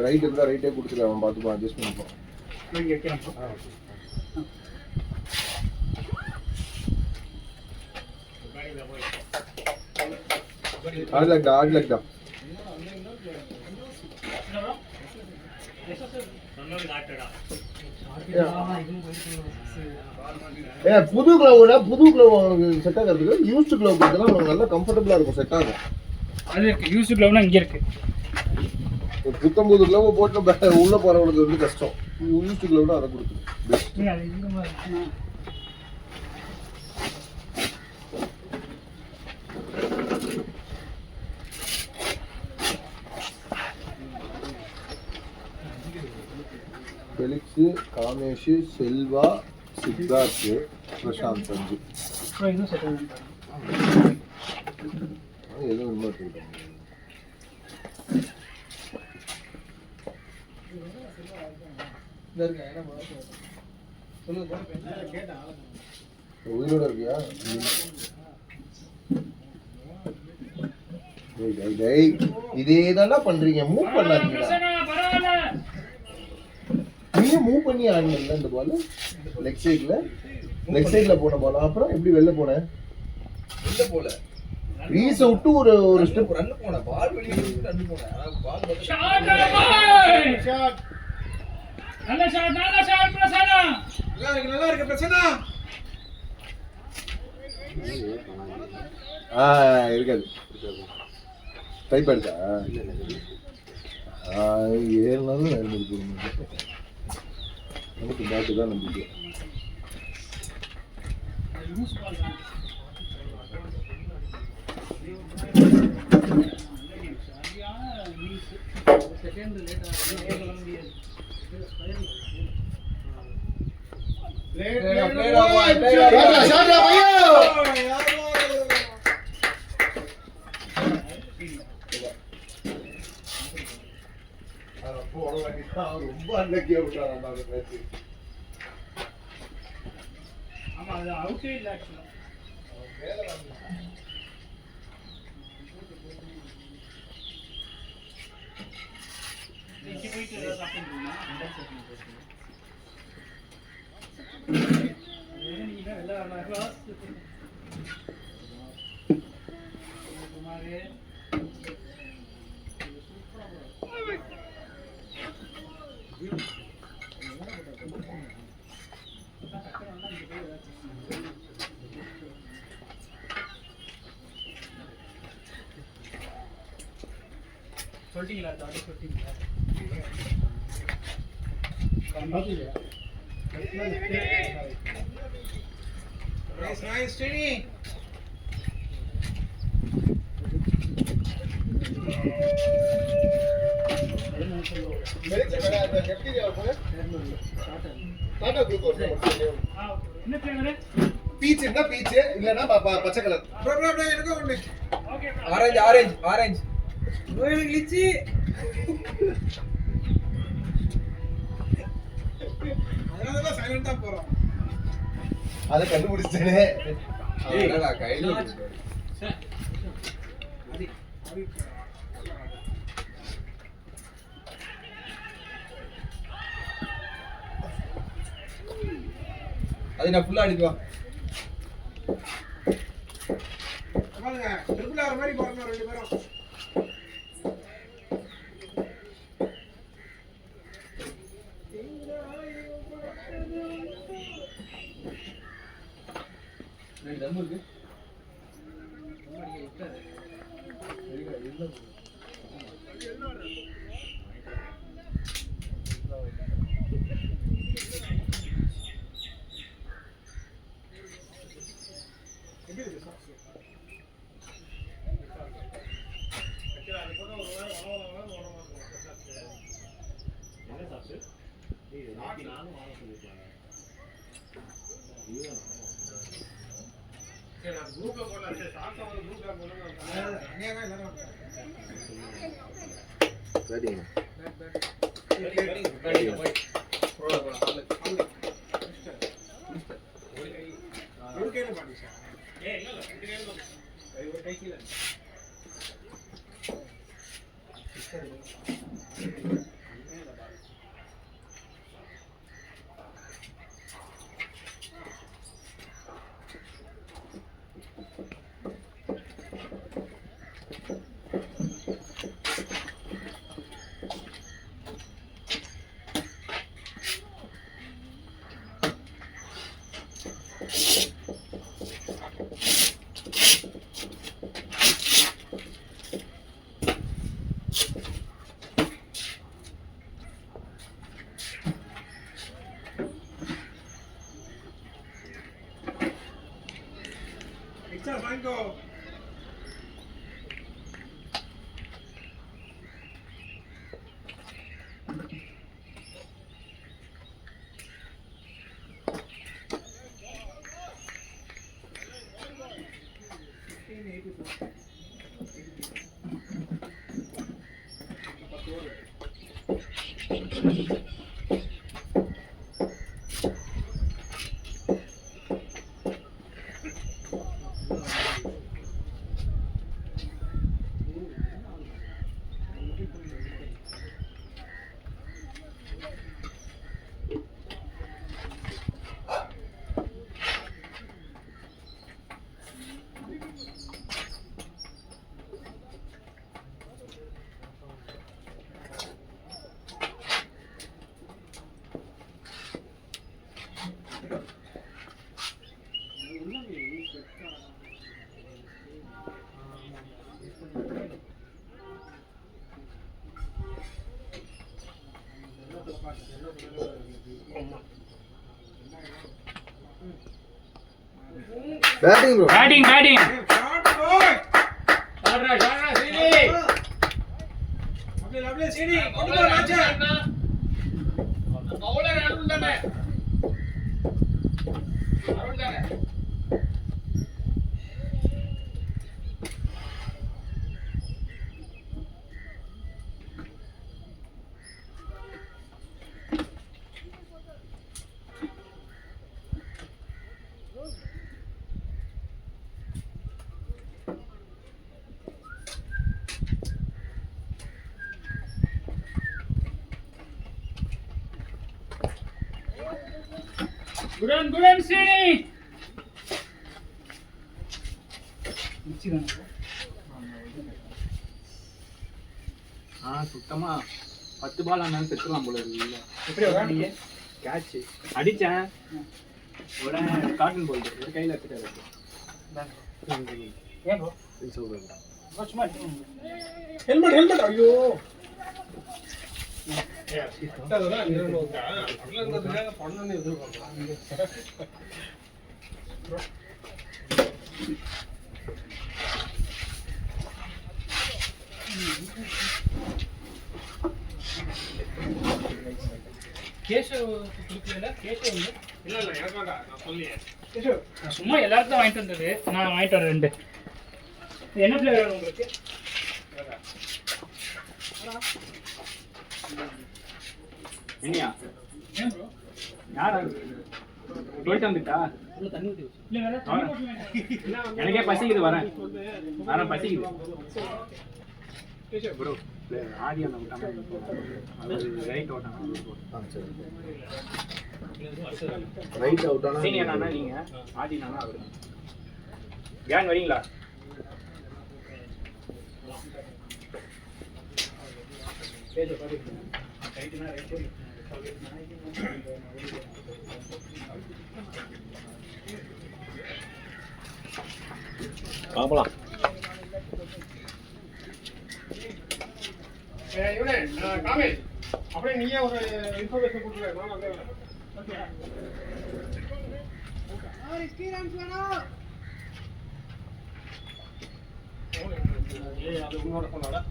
ரைட் இருந்தால் ரைட்டே கொடுத்துட்டு அவன் பார்த்துப்பான் அட்ஜஸ்ட் பண்ணிப்பான். ஆட்லக்டா புது க்ளவ்னா புது க்ளவ் செட் ஆகிறதுக்கு யூஸ்டு க்ளவ் கொடுத்தா உங்களுக்கு நல்லா கம்ஃபர்டபுளா இருக்கும், செட் ஆகும். அது இருக்கு யூஸ் க்ளவ்னா இங்க இருக்கு. புத்தம்புது க்ளவ் போட்டு உள்ள போறவங்களுக்கு வந்து கஷ்டம். யூஸ்டு க்ளவ்னா அதை கொடுத்துரும். ஃபெலிக்ஸ், காமேஷ், செல்வா, சித்தார்த், பிரசாந்த், சஞ்சு எதுவும் இன்னும் உயிரோட இருக்கியா? இதே தானே பண்றீங்க, மூவ் பண்ணாதீங்களா? நீங்க மூவ் பண்ணி ஆடல இந்த பால் லெக் சைடுல போன பால். அப்புறம் எப்படி வெளில போன? வெளில போல ரீஸ் விட்டு ஒரு ஸ்டெப் ரன் போன பால் வெளிய ரன் போன. பால் ஷாட் நல்ல ஷாட் பிரசன்னா. நல்லா இருக்கு பிரசன்னா. இருக்காது டைப் எடுத்தா ஏறினாலும் நேர்மதி நமக்கு பேட்டு தான் நம்பிக்கை. ரொம்ப அன்லக்கியா விட்டாங்க. ஆமா அது அவுட்டே இல்ல ஆக்சுவலா. நீங்க போயிட்டு சாப்பிடுறீங்களா? நீங்க எல்லாம் கிளாஸ் குமாரே சொல்லிட்டீங்களா? தாடி சொல்லிட்டீங்களா? Nice, steady. என்ன ஃப்ளேவர்? பீச் இருந்தா பீச், இல்லனா பச்சை கலர். ப்ரோ எனக்கு ஒண்ணு. ஓகே ஆரஞ்சு எனக்கு லிச்சி. அதனால தான் சைலண்டா போறோம். அத கண்டுபிடிச்சனே. என்னடா கையில அது நான் ஃபுல்லா அடிக்குவா பாருங்க ட்ரிபிள் ஆர் மாதிரி போறோம் ரெண்டு பேரும். சரிங்க எக்ஸ்ட்ரா வாங்கிக்கோ. Batting bro batting batting shot goal. ஷாட்ரா சீனி அப்படியே சீனி கொண்டு போ மேட்ச். பவுலர் அருள் தானே அருள் தானே குடன் சீனி சுத்தமா 10 பால் ஆனாலும் செத்துலாம் போல இருக்கு இல்ல எப்படி விளையாடுறீங்க? கேட்ச் அடிச்சேன் உடனே கார்டன் போல்டு ஒரு கையில எடுத்துட்டாரு ஏன் ப்ரோ சும்மா ஹெல்மெட் ஹெல்மெட். ஐயோ கேஷவ் குடுக்கல கேஷவ் இல்ல இல்ல எனக்கு வேண்டாம், நான் சொல்லியே. நான் சும்மா எல்லாருக்கும் வாங்கிட்டு வந்தது நான் வாங்கிட்டு வரேன் 2. என்ன ஃப்ளேவர் வேணும் உங்களுக்கு? என்னையா ஏன் ப்ரோ? யாரா போயிட்டு வந்துட்டா உள்ள தண்ணி ஊத்தி வச்சு. இல்ல வேற தண்ணி போட்டு வேண்டாம். எனக்கே பசிக்குது வரேன் பசிக்குது ப்ரோ ஆதியா நம்ம ரைட் ஓட்டாங்க சரி ரைட் அவுட் ஆனா சீனியர் நானா நீங்க, ஆதி நானா அவரு. வியான் வரீங்களா? பேஜ் பாருங்க. ரைட்னா ரைட். பார்க்கலாம். இவனே காமில் அப்படியே நீயே ஒரு இன்ஃபர்மேஷன் கொடுத்துருக்க. நான் அப்படியே வரேன். ஓகே. அது உன்னோட சொன்னாடா.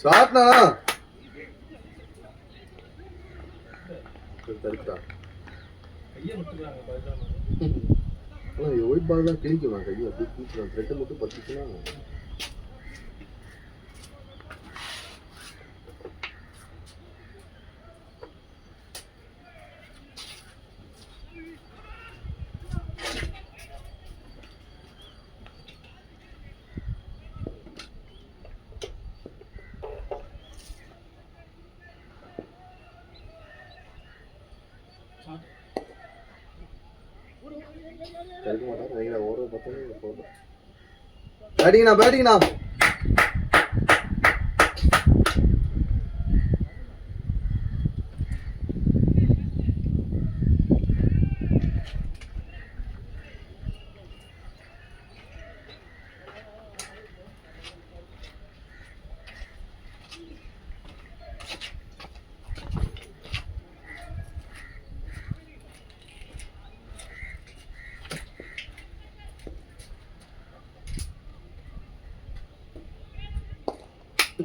ஷாட்னா தடுத்தா கையை விட்டுறாங்க பதிலாக. ஆனால் ஒயிட் பால் தான் கிழிக்குமா கையை அப்படி கிழிக்கலாம். த்ரெட்டை மட்டும் பத்துச்சுன்னா தடுக்க மாட்டாங்க. நீங்களா ஓடுற பார்த்தா போதும். பேட்டிங்கண்ணா. பேட்டிங்கண்ணா.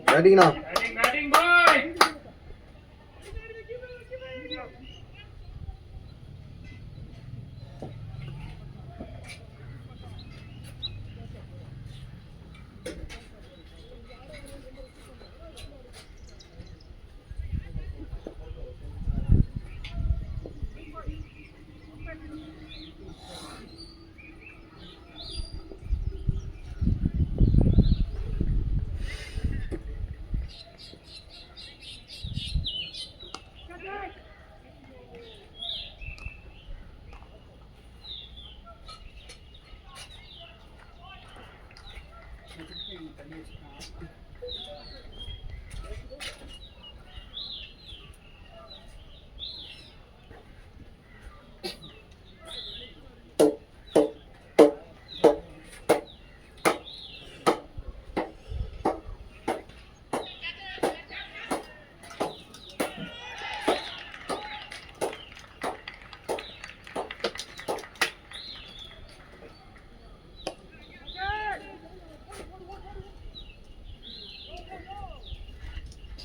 பேட்டிங் பாய்.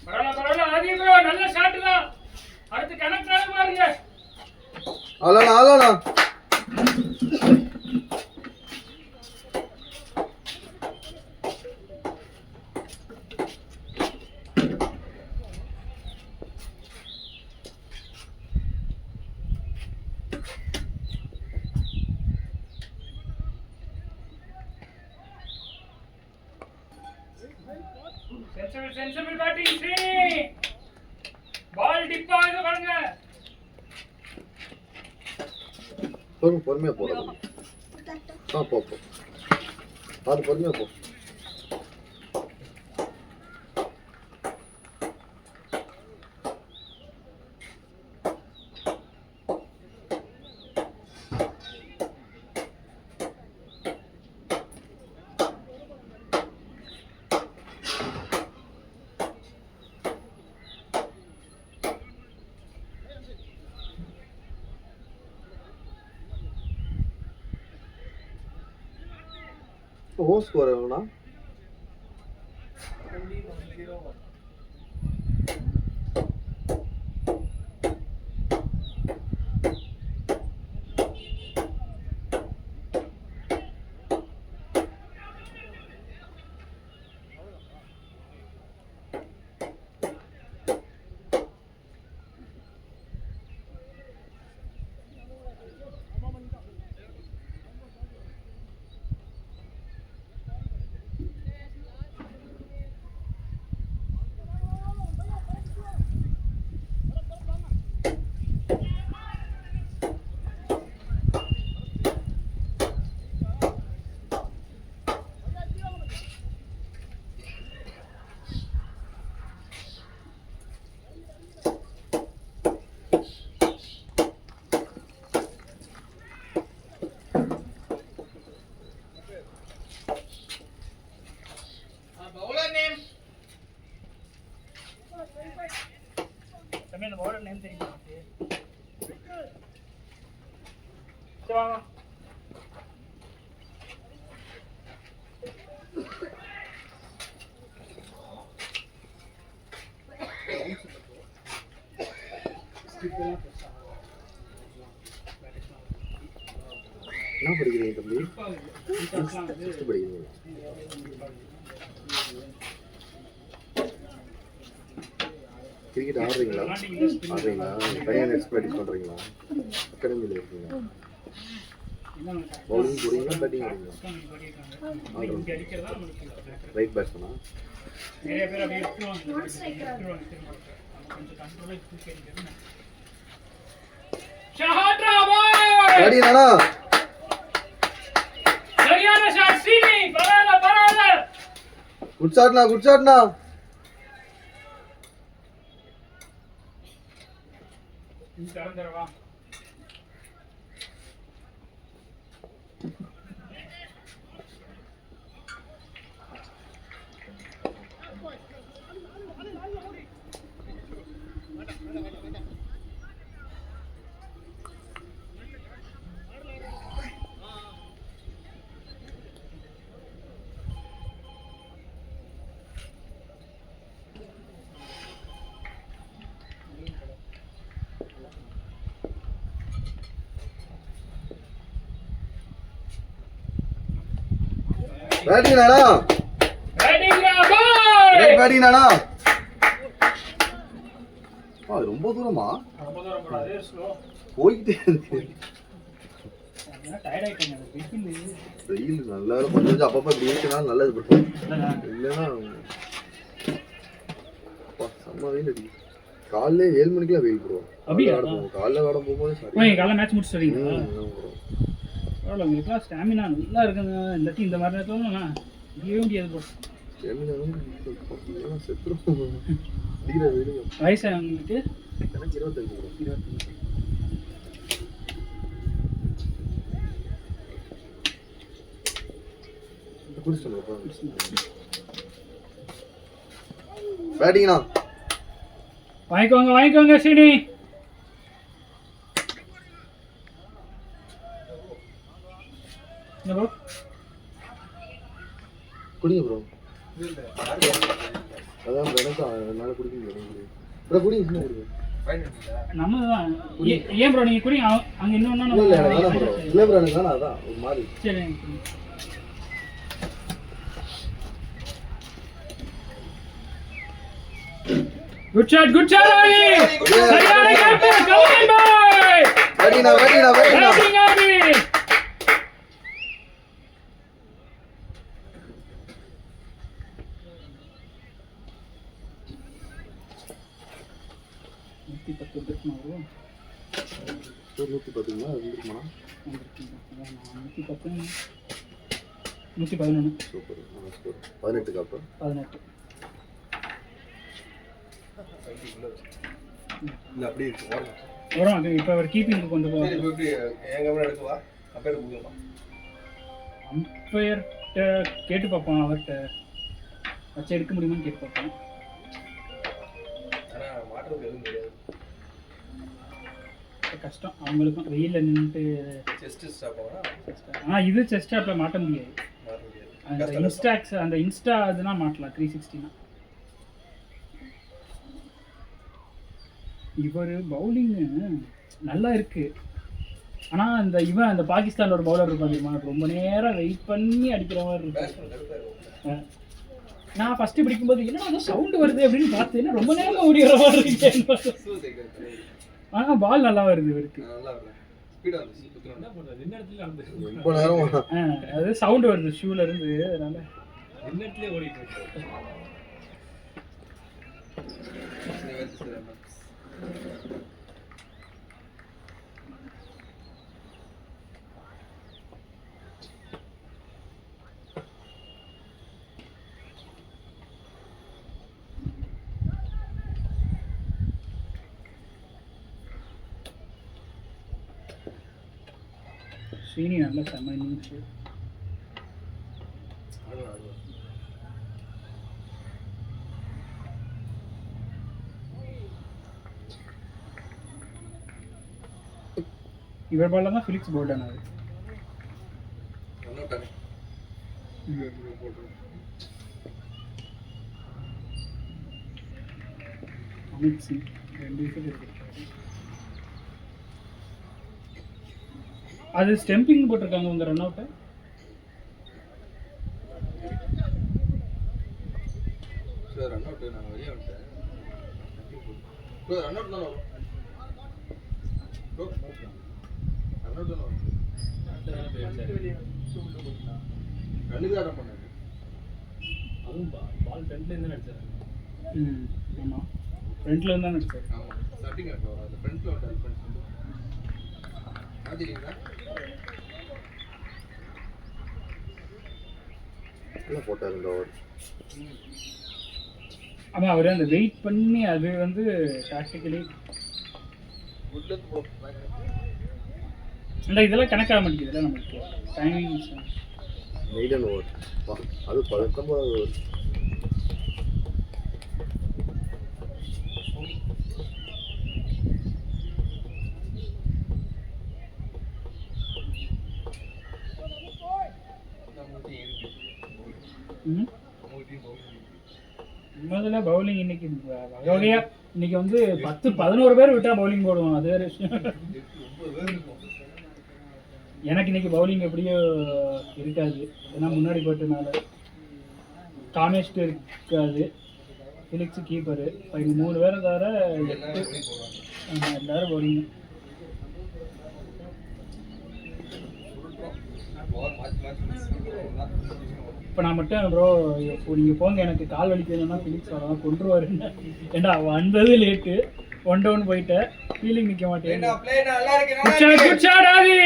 பரவாயில்ல ஆதி ப்ரோ, நல்ல ஷாட் தான். அடுத்து கனெக்ட் ஆக பாருங்க. அவ்வளோண்ணா. Sensible batting Srini. Ball dip ஆகுது பாருங்க. பொறுமையா போறது. போ அது பொறுமையா போ. ஹோஸ் வரணும்னா தம்பி அந்த பவுலர் நேம் தெரியுமா உனக்கு? சரி வாங்க. என்ன படிக்கிறீங்க தம்பி? 6th படிக்கிறீங்க. கிரிக்கெட் ஆடுறீங்களா? தனியாக நெட்ஸ் ப்ராக்டிஸ் பண்ணுறீங்களா? அகாடமியில் இருக்கீங்களா? பவுலிங் போடுறீங்களா பேட்டிங் ஆடுறீங்களா? ரைட் பேட்ஸ்மேனா? நிறைய பேர் அப்படியே எடுத்துருவாங்க. கொஞ்சம் கண்ட்ரோலாக தூக்கி அடிக்கிறது. ஷஹாட்ரா பாய் அடினானா சரியான ஷாட் ஸ்ரீனி. பரவாயில்ல. குட் ஷாட்னா. தரந்தரவா. பேட்டிங்னானா? அது ரொம்ப தூரமா போயிட்டே இருக்கு. வெயில் நல்லா கொஞ்சம் அப்பப்போ இப்படி இருக்குன்னா நல்லது படும். இல்லைன்னா செம்ம வெயில் அடி. காலைல 7 மணிக்கெல்லாம் வெயில் போடுவோம். காலைல விட போகும்போது சரி. காலைல மேட்ச் முடிச்சு வரீங்களா? பரவாயில்ல, உங்களுக்குலாம் ஸ்டாமினா நல்லா இருக்குங்க. இல்லாட்டி இந்த மாதிரி நேரத்தில் முடியவே முடியாது போல. வயசு உங்களுக்கு? எனக்கு 25. பேட்டிங்னா வாங்கிக்கோங்க சீனி. குடிங்க ப்ரோ. அதான் எனக்கு என்னால் குடிக்க முடியாது. ப்ரோ குடிங்க. நம்ம தான் ஏன் ப்ரோ நீங்கள் குடிங்க. அங்கே இன்னொன்று இல்லை வேணாம் ப்ரோ. இல்லை ப்ரோ எனக்கு வேணாம். அதான் ஒரு மாதிரி. சரி. Good shot, Ravi. Seriயான கேப்டன், கவுன் பாய். வெட்டினா. 110 வந்துருக்குமா வரும் 110ங்களா இருந்துருமா? 110 111 சூப்பர். 18 அப்புறம் 18 இல்ல அப்படியே வரும். அது இப்போ அவர் கீப்பிங் கொண்டு போவார். எப்படி எங்க வேணா எடுக்கவா? கம்பேர் பண்ணுமா? அம்பையர்கிட்ட கேட்டு பார்ப்போம், அவர்கிட்ட வச்சு எடுக்க முடியுமான்னு கேட்டு பார்ப்போம். ஆனால் மாற்றுறது எதுவும் கிடையாது. கஷ்டம் அவங்களுக்கும் வெயிலில் நின்றுட்டு. செஸ்ட் ஸ்டாப் ஆனால் இது செஸ்ட் ஸ்டாப்பில் மாட்ட முடியாது. மாற்ற முடியாது. அந்த இன்ஸ்டாக்ஸ் அந்த இன்ஸ்டா அதுனா மாட்டலாம் 360னா. இவர் பவுலிங் நல்லா இருக்கு. ஆனால் அந்த அந்த பாகிஸ்தானில் ஒரு பவுலர் இருப்பாங்க தெரியுமா, ரொம்ப நேரம் வெயிட் பண்ணி அடிக்கிற மாதிரி இருக்கு. நான் ஃபர்ஸ்ட் பிடிக்கும்போது என்ன அது சவுண்டு வருது அப்படின்னு பார்த்தேன்னா ரொம்ப நேரமாக ஓடிக்கிற மாதிரி இருக்கு. ஆனால் பால் நல்லா வருது இவருக்கு. அது சவுண்டு வருது ஷூல இருந்து, அதனால ஸ்ரீனி நல்ல செம்ம இன்னிங்ஸ். இவர் பால்ல தான் ஃபிலிக்ஸ் போல்ட் ஆனாரு. அமித் சிங் 2 விக்கெட் எடுத்திருக்காரு. அது ஸ்டெம்பிங் போட்டிருக்காங்க உங்க ரன் அவுட்டை. ரன் அவுட் நான் வெளியே வந்துட்டேன். ரன் அவுட் தான் வரும். ரன்னுக்கு பண்ணாரு. அதுவும் பால் ஃப்ரண்ட்ல இருந்து அடிச்சாரு. ஆமாம் ஃப்ரண்ட்ல இருந்து தான் அடிச்சாரு. ஆமாம் ஸ்டார்டிங் ஆகும். அது ஃப்ரண்ட்ல வந்து ஃப்ரண்ட் மாத்திட்டீங்களா? என்ன போட்டாரு இந்த ஓவர்? ஆமாம் அவர் அந்த வெயிட் பண்ணி அது வந்து டாக்டிக்கலி இந்த இதெல்லாம் கணக்காக மாட்டேங்குதுல்ல நமக்கு டைமிங். மெய்டன் ஓவர் அது 19 ஓவர். முதல்ல பவுலிங் இன்னைக்கு வகையா இன்னைக்கு வந்து 10-11 பேர் விட்டா பவுலிங் போடுவோம். அது வேற விஷயம். எனக்கு இன்னைக்கு பவுலிங் எப்படியோ இருக்காது, ஏன்னா முன்னாடி போட்டனால. காமேஷ்க்கு இருக்காது, ஃபிலிக்ஸ் கீப்பரு, இது 3 பேரை தவிர 8 எல்லாரும் பவுலிங். இப்போ நான் மட்டும் ப்ரோ இப்போ நீங்கள் போங்க எனக்கு கால் வலிக்குதுன்னா ஃபிலிக்ஸ் வரலாம் கொண்டுருவாரு. ஏண்டா வந்தது லேட்டு, 1 டவுன் போயிட்டேன், ஃபீலிங் நிற்க மாட்டேன். குட் ஷாட் ஆதி.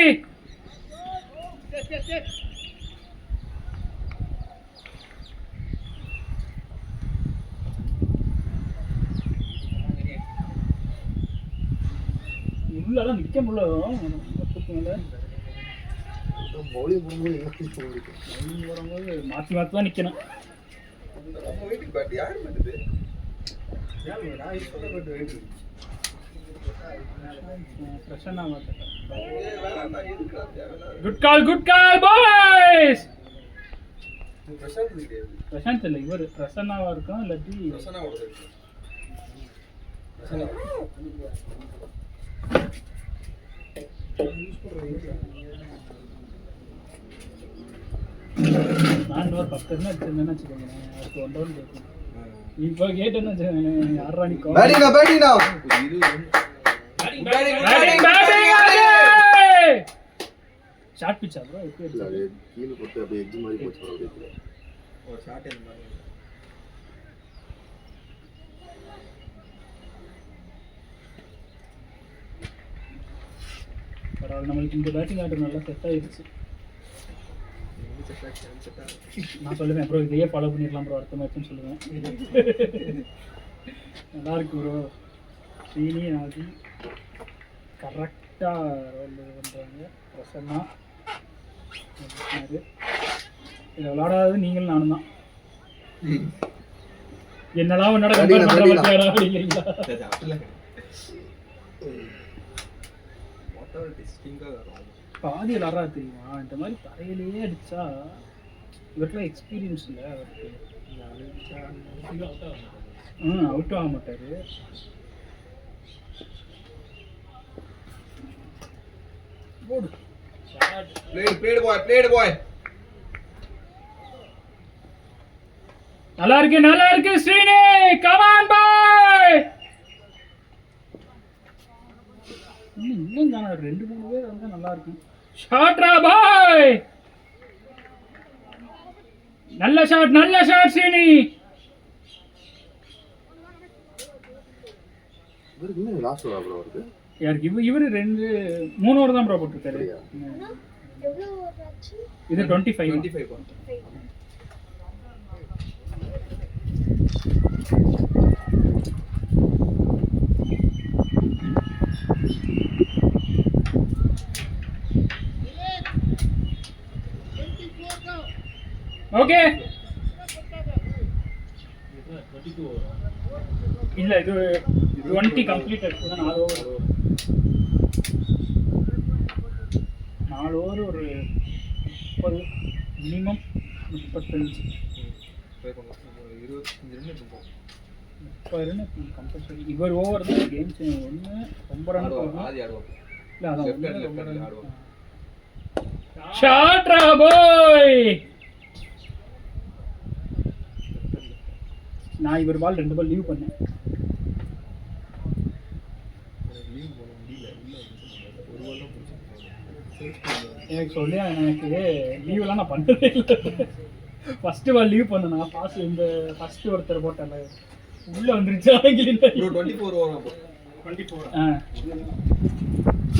உள்ளதான் நிற்க முடியல. பவுலிங் போடும்போது வரும்போது மாற்றி மாற்றி தான் நிற்கணும். Good call boys. பிரசாந்த் இல்லை, இவர் பிரசன்னாவா இருக்கும் இல்லாட்டி நான் ஒரு 10 ரன் அடிச்சிருந்தேன்னு வச்சுக்கோங்க, அதுக்கு 1 டவுன் கேட்கும். இப்போ கேட்டேன்னு வச்சுக்கோங்க, யாரா நிற்கும். ஷார்ட் பிச்சா ப்ரோ? அது கீழே போட்டு அப்படியே எட்ஜ் மாதிரி போச்சு. ஒரு ஷாட் இந்த மாதிரி அது நம்மளுக்கு இந்த பேட்டிங் ஆர்டர் நல்லா செட் ஆயிடுச்சு. நான் சொல்லுவேன் ப்ரோ இதையே ஃபாலோ பண்ணிடலாம் ப்ரோ அடுத்த மேட்ச்னு சொல்லுவேன். நல்லா இருக்கு ப்ரோ. ஸ்ரீனி ஆதி கரெக்டாக ரோல் பண்ணுறாங்க. பிரசன்னா இதில் விளாடாதது நீங்களும் நானும் தான். என்னடா உன்னோட கம்பேர் பண்ணுற பற்றியாடா அப்படிங்கிறீங்களா? பாதி விளாட்றா தெரியுமா? இந்த மாதிரி தரையிலேயே அடிச்சா இவருக்குலாம் எக்ஸ்பீரியன்ஸ் இல்லை அவருக்கு. அவுட்டும் ஆக மாட்டார். போடு. நல்லா இருக்கு ஸ்ரீனி. கமான் பாய். இன்னும் தானே 2-3 பேர் வந்து நல்லா இருக்கும். ஷாட்ரா பாய். நல்ல ஷாட் ஸ்ரீனி. இவருக்கு இன்னும் லாஸ்ட் ஓவர் ப்ரோ வருது. யாருக்கு? இவர் 2-3 ஓவர் தான் ப்ரோ போட்டுருக்காரு. இது 25. ஓகே இல்ல இது 20 கம்ப்ளீட் ஆச்சு. 4 ஓவர். 4 ஓவர் ஒரு 30 மினிமம் 35 ரன் கம்பல்சரி. இவர் ஓவர் தான் கேம்ஸ் ஒன்று ரொம்ப ரன் இல்லை அதான் ஷாட்ரா பாய். நான் இவர் பால் 2 பால் லீவ் பண்ணேன். எனக்கு சொல்லி எனக்கு லீவ்லாம் நான் பண்ணதே இல்லை. ஃபர்ஸ்ட் பால் லீவ் பண்ணேன். இந்த ஃபர்ஸ்ட் ஒருத்தர் போட்டேன்ல உள்ள வந்துருச்சு. 24 ஓவர் 24.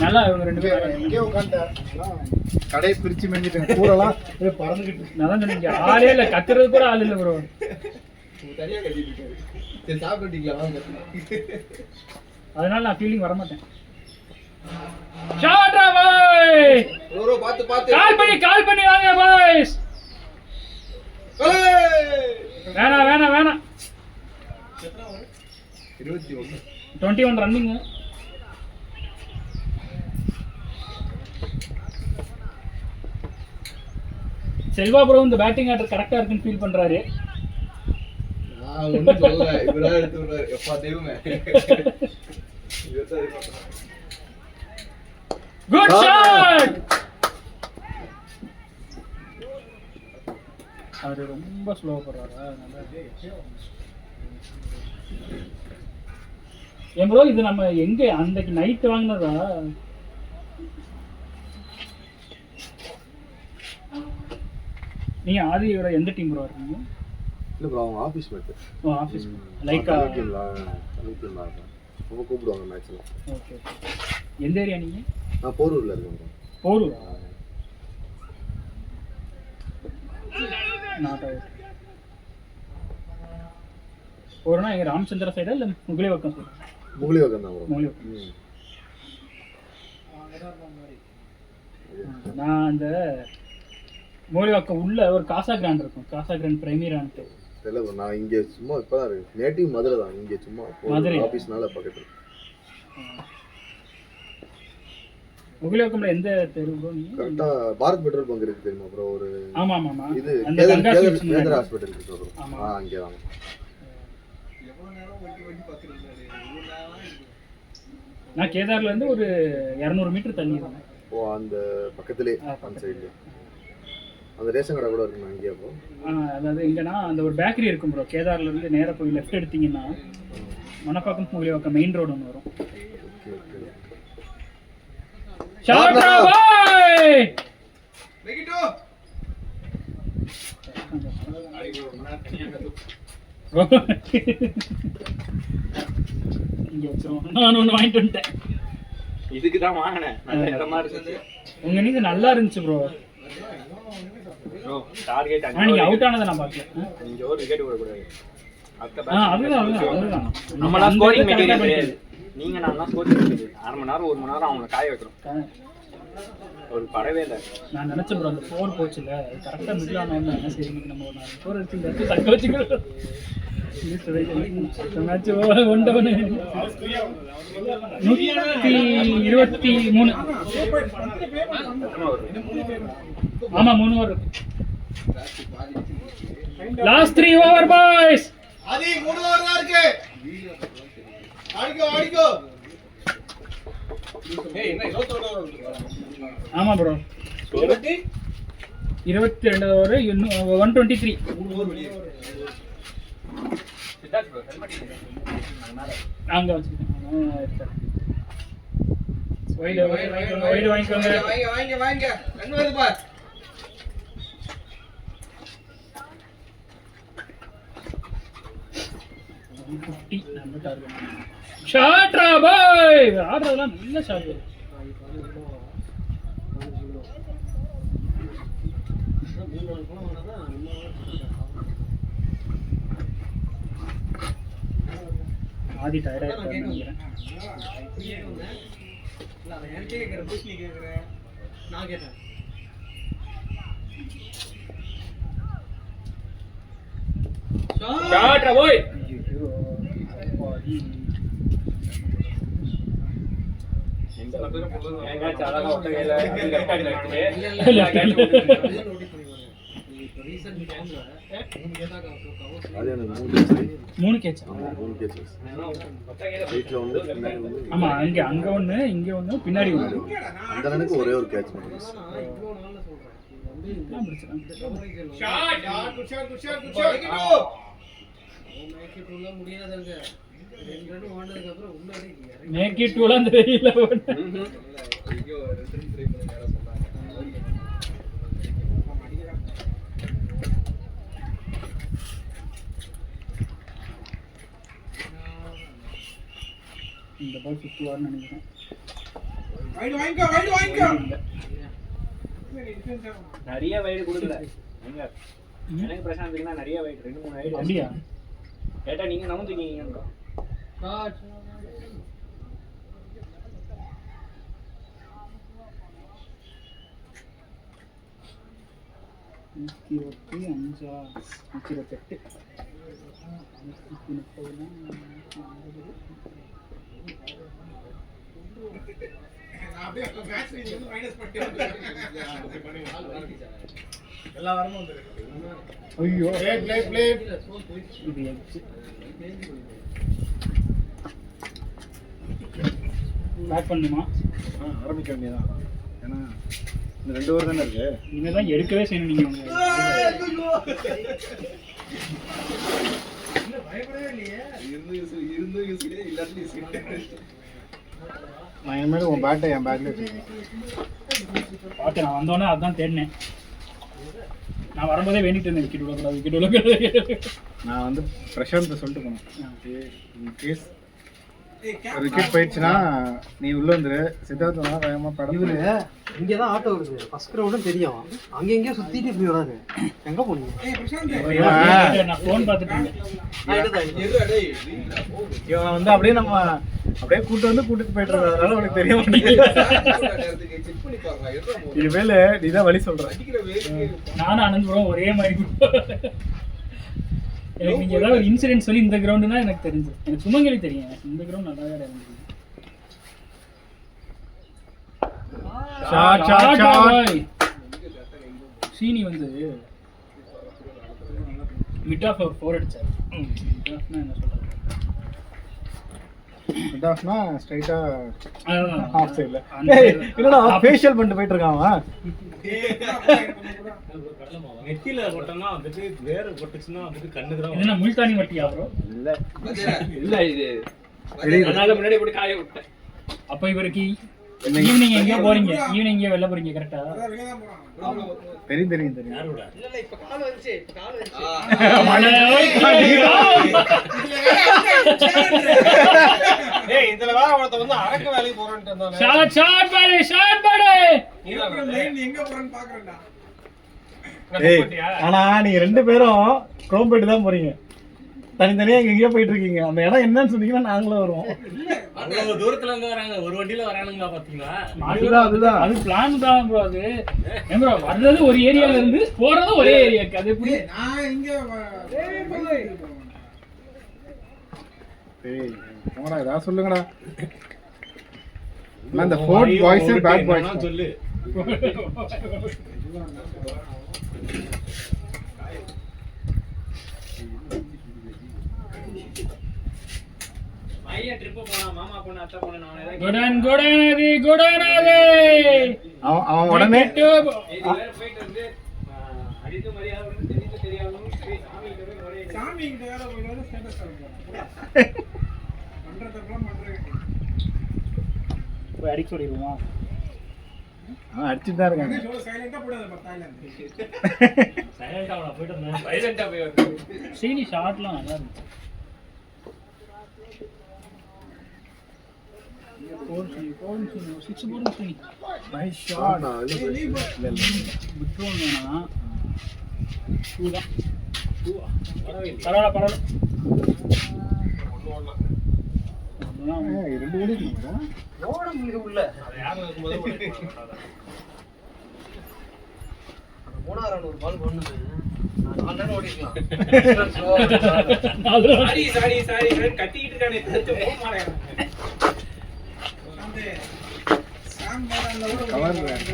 நல்லா இவங்க 2 பேரும் இங்கே உட்காந்துட்டேன். கடையை பிரிச்சு மெஞ்சிட்டேன். கூடலாம் பறந்துக்கிட்டு. நான் சொன்னீங்க ஆளே இல்லை. கத்துறது கூட ஆள் இல்லை ப்ரோ. தனியாக கட்டிட்டு இருக்காரு. சரி சாப்பிட்டுட்டீங்களா வாங்க. அதனால நான் ஃபீலிங் வர மாட்டேன். ஷாட்ரா பாய். ப்ரோ பாத்து கால் பண்ணி வாங்க பாய்ஸ். வேணாம் 21 ரன்னிங். செல்வா ப்ரோ இந்த பேட்டிங் ஆர்டர் கரெக்டா இருக்குன்னு ஃபீல் பண்றாரு. நான் ஒண்ணும் சொல்லல. இவரா எடுத்து விடுறாரு. எப்பா தெய்வமே. Good shot. அவரு ரொம்ப ஸ்லோவா போறாரா? ஏன் ப்ரோ இது நம்ம எங்க அன்னைக்கு நைட் வாங்கினதா? நீங்க ஆதியோட எந்த டீம் ப்ரோ இருக்கீங்க? இல்ல ப்ரோ அவங்க ஆபீஸ் மேட்ச். ஆபீஸ் லைக் அவங்க கூப்பிடுவாங்க மேட்ச்ல. ஓகே. எந்த ஏரியா நீங்க? நான் போரூர்ல இருக்கேன். போரூர். Not out. போறனா எங்க ராமச்சந்திர சைடா இல்ல முகலிவாக்கம் சைடா? முகலிவாக்கம் தான் ப்ரோ. முகலிவாக்கம். நான் அந்த முகலிவாக்கம் உள்ள ஒரு காசா கிராண்ட் இருக்கும். காசா கிராண்ட் பிரைமரியான்ட்டு. இல்ல ப்ரோ நான் இங்க சும்மா இப்பதான் இருக்கேன். நேட்டிவ் மதுரை தான். இங்க சும்மா மதுரை ஆபீஸ்னால பக்கத்துல. முகலிவாக்கம்ல எந்த தெரு ப்ரோ நீங்க? கரெக்ட்டா பாரத் பெட்ரோல் பங்க் இருக்கு தெரியுமா ப்ரோ? ஒரு ஆமா இது அந்த கேதர் ஹாஸ்பிடல் இருக்கு ப்ரோ. அங்கே தான். எவ்வளவு நேரம் வண்டி பாக்குறீங்க? நான் கேதார்ல இருந்து ஒரு 200 மீட்டர் தள்ளி இருக்கேன். ஓ அந்த பக்கத்திலே அந்த சைடுல. அந்த ரேஷன் கடை கூட இருக்கு அங்கேயே ப்ரோ. அதாவது எங்கன்னா அந்த ஒரு பேக்கரி இருக்கும் ப்ரோ. கேதார்ல இருந்து நேரா போய் லெஃப்ட் எடுத்தீங்கன்னா மணப்பாக்கம் முகலிவாக்கம் மெயின் ரோடு ஒன்று வரும். ஷாட்ரா பாய். நெகட்டிவ். இங்க வச்சிரும். நான் ஒன்று வாங்கிட்டு வந்துட்டேன். இதுக்கு தான் வாங்கினேன். நல்ல இடமா இருந்துச்சு. உங்க நீங்க நல்லா இருந்துச்சு ப்ரோ. ப்ரோ டார்கெட் நீங்க அவுட் ஆனதை நான் பார்க்கல. இங்க ஒரு விக்கெட் விடக்கூடாது. அதுதான் நம்மளாம் ஸ்கோரிங் மெட்டீரியல் கிடையாது. நீங்க நான் ஸ்கோரிங் மெட்டீரியல். 1/2 மணி நேரம் 1 மணி நேரம் அவங்களை காய வைக்கிறோம். ஒரு படவே இல்லை. நான் நினைச்சேன் ப்ரோ அந்த 4 போச்சுல அது கரெக்டாக மிடில் ஆனோன்னு என்ன சரி இன்னைக்கு நம்ம ஒரு 4 அடிச்சு தக்க வச்சுக்கிறோம். மேட்ச் 1-1 123. ஆமா 3 over. Last 3 over boys. Aadhi 3 over தான் இருக்கு. ஆடிக்கோ. ஏய் என்ன 21 ஓவர் இருக்கு. ஆமா ப்ரோ 22 ஓவர் 123. அங்க வச்சிருக்கேன். வைடு வாங்கிக்கோங்க. வாங்க என்ன வருது பார். நம்ம டார்கெட் ஷாட்ரா பாய். ஆடுறதெல்லாம் நல்ல ஷாட். ஆதி டயர்டா இருக்கான்னு நினைக்கிறேன். ஷாட்ரா பாய். அழகா ஒட்ட கையில 3 கேட்ச். ஆமா அங்க ஒண்ணு இங்க ஒண்ணு பின்னாடி ஒண்ணு. அந்த ரனுக்கு ஒரே ஒரு கேட்ச் மட்டும். மேக் இட் டூலாம் தெரியல. இந்த பால் 50 வார்னு நினைக்கிறேன். வாங்கிக்கோ. நிறைய வைடு கொடுக்கல. எனக்கு பிரசாந்த்னா நிறைய வைடு 2-3 வைடு. அப்படியா? கேட்டா நீங்க நவுந்துக்கீங்க. எல்லா வாரமும் வந்துருக்கு. ஐயோ பிளேட் இது எக்ஸ் பேக் பண்ணுமா? ஆரம்பிக்க வேண்டியதான். ஏன்னா இந்த 2 ஓவர் தானே இருக்கு. இனிமேல் தான் எடுக்கவே செய்யணும் நீங்கள். நான் இனிமேல் உன் பேட்டை என் பேக்ல வச்சுருக்கேன். ஓகே நான் வந்தோடனே அதுதான் தேடினேன். நான் வரும்போதே வேண்டிட்டு இருந்தேன் விக்கெட் விடக்கூடாது. நான் வந்து பிரசாந்த் சொல்லிட்டு போனேன், இன்கேஸ் ஒரு விக்கெட் போயிடுச்சுன்னா நீ உள்ள வந்துரு, சித்தார்த் வந்தா வேகமா படம். இவரு இங்கதான் ஆட்டோ வருது, ஃபர்ஸ்ட் கிரவுண்டும் தெரியும், அங்க எங்கேயோ சுத்திட்டு இப்படி வராரு. எங்க போனீங்க? நான் ஃபோன் பார்த்துட்டு இருந்தேன். இவன் வந்து அப்படியே நம்ம அப்படியே கூட்டிட்டு போயிட்டு இருந்ததுனால உனக்கு தெரிய மாட்டேங்குது. இனிமேல் நீ தான் வழி சொல்ற. நானும் அனந்தபுரம் ஒரே மாதிரி. எனக்கு நீங்க ஏதாவது ஒரு இன்சிடென்ட் சொல்லி இந்த கிரவுண்டுனா எனக்கு தெரிஞ்சு, எனக்கு சுமங்கலி தெரியும், எனக்கு இந்த கிரவுண்ட் நல்லா இருந்துச்சு. சீனி வந்து மிட் ஆஃப் 4 அடிச்சாரு. என்ன சொல்றது, மிட் ஆஃப்னா ஸ்ட்ரைட்டா அதான் ஆஃப் சைடுல. என்னடா ஃபேஷியல் பண்ணிட்டு போயிட்டு இருக்கான். நெத்தில போட்டோம்னா வந்துட்டு வேற போட்டுச்சுன்னா வந்துட்டு கண்ணுக்கு தான். என்ன முல்தானி மட்டியா ப்ரோ? இல்ல இல்ல இது அதனால முன்னாடி போட்டு காய விட்டேன். அப்ப இவருக்கு ஈவினிங் எங்கேயோ போறீங்க, ஈவினிங் எங்கேயோ வெளில போறீங்க கரெக்டா? தெரியும். யாரோட இதுல வேற ஒருத்த வந்து அரக்க வேலைக்கு போறேன்னு இருந்தானே. ஷாட் பாடு லைன் எங்க போறேன்னு பாக்குறேன்டா. ஆனா நீங்க 2 பேரும் குரோம்பேட்டு தான் போறீங்க, தனித்தனியா எங்கேயோ போயிட்டு இருக்கீங்க. அந்த இடம் என்னன்னு சொன்னீங்கன்னா நாங்களும் வருவோம். அவ்வளவு தூரத்துல இருந்து வராங்க, ஒரு வண்டியில வரானுங்களா பாத்தீங்களா? அதுதான் அது பிளான் தான் ப்ரோ. அது ஏன் ப்ரோ வர்றது ஒரு ஏரியால இருந்து போறது ஒரே ஏரியாக்கு, அது எப்படி? நான் இங்க ஏய் போங்கடா, ஏதாவது சொல்லுங்கடா. நான் இந்த ஃபோர்ட் பாய்ஸ் பேட் பாய்ஸ் சொல்லு. ஐயா ட்ரிப் போனா மாமா பொண்ணு அத்தை பொண்ணு நான் ஏதாவது குடனாதி அவன் உடனே இது வேற போயிட்டு வந்து அடித்து மரியாதை தெரிஞ்சு தெரியாம சாமி கிட்ட போய் ஒரே சாமி கிட்ட வேற போயிடாத ஸ்டேட்டஸ் காட்டுறேன். பண்றதெல்லாம் பண்றேன். போய் அடிக்க சொல்லிடுவோமா? அடிச்சுட்டு தான் இருக்காங்க. சைலண்டா போடாத பார்த்தாயில. சைலண்டா போய் வந்து சீனி ஷாட்லாம் நல்லா இருந்துச்சு. Nice shot. விட்டுருவோம் வேணாம். பரவாயில்ல 2 ஓடி இருக்கீங்களா? ஓட முடியுது உள்ள. யாரும் இருக்கும்போது மூணாவது ரவுண்ட் ஒரு பால் பண்ணுது, 4 ரன் ஓடிக்கலாம். சாரி கத்திக்கிட்டு இருக்கானே தத்து போக மாட்டேன். அந்த சாம் மேடல்ல ஒரு கவர்ல இருக்கு.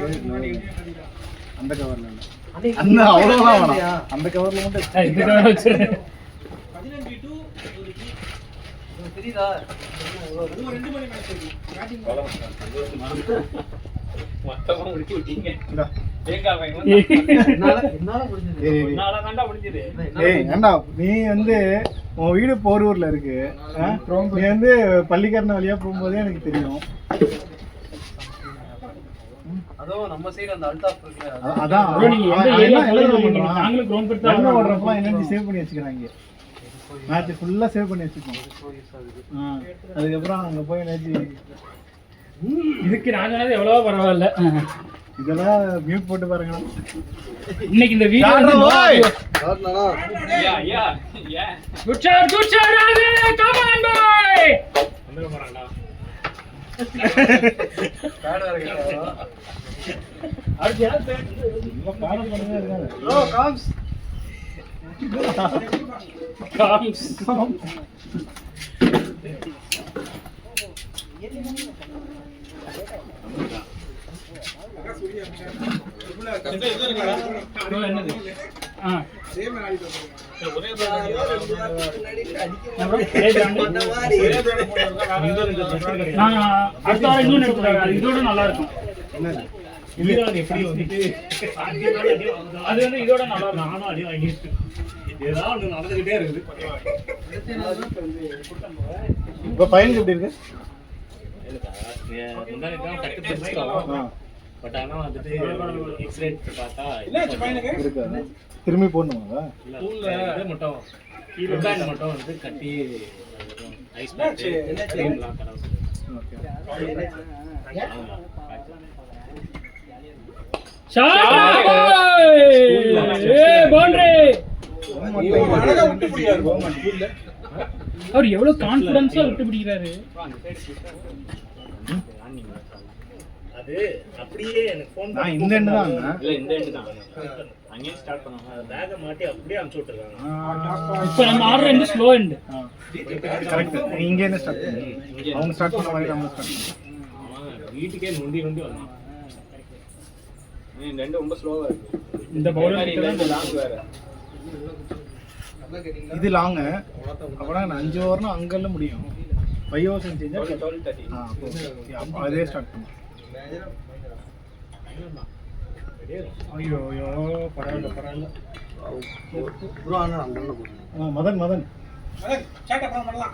அந்த கவர்ல இல்ல. அன்னைக்கு அந்த அவ்வளவுதான் வேணாம். இல்லையா? அந்த கவர்ல மட்டும் இதுக்காக வச்சிருக்கேன். 15 டு ஒரு கி. உங்களுக்கு தெரியுதா? ஒரு 2 மணி மேட்ச் இருக்கு. பேட்டிங் மொத்தமா முடிச்சு விட்டீங்க. இந்தா. தேங்காய் பையன் என்னால முடிஞ்சது. ஏய் நாளா தாண்டா முடிஞ்சது. ஏய் ஏண்டா நீ வந்து உன் வீடு போரூர்ல இருக்கு, நீ வந்து பள்ளிக்கரணை வழியா போகும்போதே எனக்கு தெரியும். அதுவும் நம்ம சைடு அந்த அல்டாப் இருக்குல்ல, அதான் bro, நீங்க எந்த அவன் ஏரியா என்ன சொல்லுங்க, பண்றான்? நாங்களும் ground பெருசா ரன் வரோம். ஓடுறப்பலாம் எனர்ஜி சேவ் பண்ணி வச்சுக்கிறாங்க. மேட்ச் ஃபுல்லா சேவ் பண்ணி வச்சுக்கோம். அதுக்கப்புறம் அங்க போய் எனர்ஜி இதுக்கு நாங்க எவ்வளவோ பரவாயில்ல. இதெல்லாம் மியூட் போட்டு பாருங்க. இன்னைக்கு இந்த வீடியோ காரணனா யா குட் ஷாட் ராஜே, கம் ஆன் பாய். வந்துட போறான்டா. பேட் வேற கேட்டா. அடுத்து யார் பேட்? இவன் பாடம் பண்ணவே இருக்காங்க. Bro comes comes. bro என்னது? சேம் ஆடிட்டு ஒரே நான் அடுத்த வாரம் இன்னொன்று எடுத்துக்கிறேன், அது இதோட நல்லா இருக்கும். எப்படி வந்துட்டு அது வந்து இதோட நல்லா இருக்கும். நானும் அடி வாங்கிட்டு ஏதாவது ஒண்ணு நடந்துகிட்டே இருக்குது. இப்ப பையனுக்கு எப்படி இருக்கு? முன்னாடி தான் கட்டு பிடிச்சிட்டோம். பட் ஆனா வந்துட்டு எக்ஸ்ரே பார்த்தா என்னாச்சு பையனுக்கு? இருக்காது. திரும்பி போடணுமா? ஸ்கூல்ல இது மட்டும் கீழே பேண்ட் மட்டும் வந்து கட்டி ஐஸ் பேக் கிரீம்லாம் தர ஓகே. ஷாட் ஏ பவுண்டரி. அழகா விட்டு முடியாது. அவர் எவ்வளவு கான்ஃபிடன்ஸா விட்டு பிடிக்கிறாரு. அது அப்படியே எனக்கு ஃபோன் நான் இந்த எண்டு தான் இருந்தேன். இல்ல இந்த எண்டு தான் அங்கேயும் ஸ்டார்ட் பண்ணுவாங்க. பேக்கை மாட்டி அப்படியே அனுப்பிச்சு விட்டுருக்காங்க. இப்ப நம்ம ஆடுற எண்ட் ஸ்லோ எண்ட். கரெக்ட். நீ இங்க என்ன ஸ்டார்ட் பண்ணு. அவங்க ஸ்டார்ட் பண்ண மாதிரி நம்ம ஸ்டார்ட் பண்ணு. அவன் வீட்டுக்கே நொண்டி வந்தான். இந்த ரெண்டு ரொம்ப ஸ்லோவா இருக்கு. இந்த பவுலர் இந்த ரெண்டு லாங் வேற. இது லாங். அப்பனா நான் 5 ஓவர்னா அங்கல்ல முடியும். 5 ஓவர்ஸ் செஞ்சா 12:30. அப்ப அதே ஸ்டார்ட் பண்ணு. ஐயோ ஐயோ பரவாயில்ல. ப்ரோ அண்ணா அங்க போறேன். மதன் சாட் அப்புறம் பண்ணலாம்.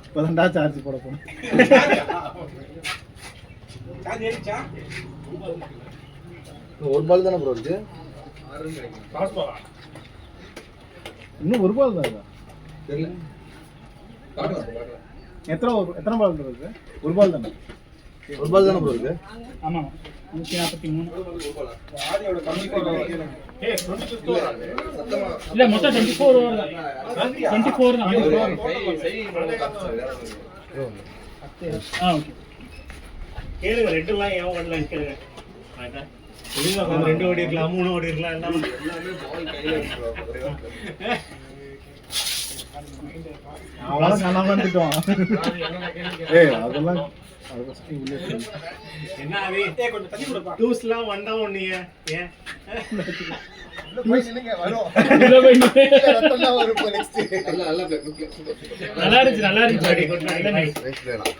இப்பதான்டா சார்ஜ் போட போறேன். சாட் ஏறிச்சா? ஒரு பால் தானே ப்ரோ இருக்கு. பாஸ் போலாம். இன்னும் ஒரு பால் தான் இருக்கா? தெரியல. எத்தனை பால் இருக்கு? ஒரு பால் தானே. ஒரு பால் தானே ப்ரோ இருக்கு. ஆமாம் 143. ஆதியோட கம்மி கேளுங்க. இல்லை மொத்தம் 24 ஓவர் தான். 24 தான். ஆ ஓகே. கேளுங்க, 2 எல்லாம் ஏன் ஓடலாம் கேளுங்க. ஒழுங்கா உட்காந்து 2 ஓடி இருக்கலாம், 3 ஓடி இருக்கலாம். எல்லாமே அவ்வளவு நல்லா வந்துட்டோம். ஏய் அதெல்லாம் என்ன அது? கொஞ்சம் தண்ணி கொடுப்பா. டூஸ்லாம் வந்தா ஒண்ணுங்க. ஏன் இல்லைங்க வரும். இதை போய் ரத்தம் தான் வரும் இப்போ next. நல்லா இருந்துச்சு நல்லா இருந்துச்சு. Good night. Next வேணாம்.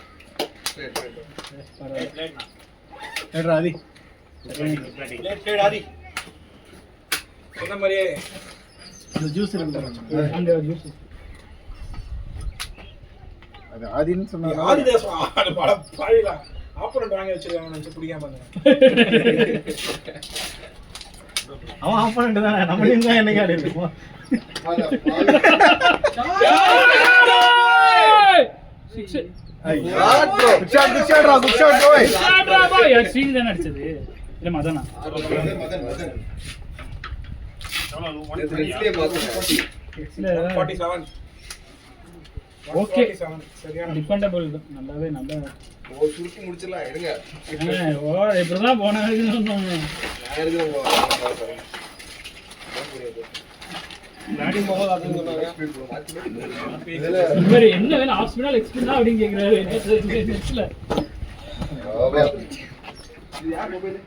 ஏடா ஆதி. லேட் ஆதி. சொன்ன மாதிரியே இந்த ஜூஸ் இருக்கு. அந்த ஜூஸ் அது ஆதின்னு சொன்னா ஆதி தேசம் ஆடு பட பாழில ஆப்பரண்ட் வாங்கி வச்சிருக்காங்க நினைச்சு பிடிக்காம இருந்தாங்க. அவன் ஆப்போனன்ட் தானே, நம்ம டீம் தான் என்னைக்கு ஆடி இருக்கோம். Good shot, good shot, good shot, boy. Srini தானே அடிச்சது. இல்லை மதனா. இல்லை 47. ஓகே. 47. சரியான டிபெண்டபிள் தான். நல்லாவே நல்லா. ஓ சுருக்கி முடிச்சிடலாம் எடுங்க. ஓ இப்படிதான் போன வரைக்கும் சொன்னாங்க. நான் எடுக்கிறேன். பேட்டிங் போகும்போது அதுன்னு சொன்னாங்க. இவர் என்ன வேணும் ஆஃப் ஸ்பினால் எக்ஸ்பினா அப்படின்னு கேட்குறாரு. நெட்ல இது யார் மொபைல்?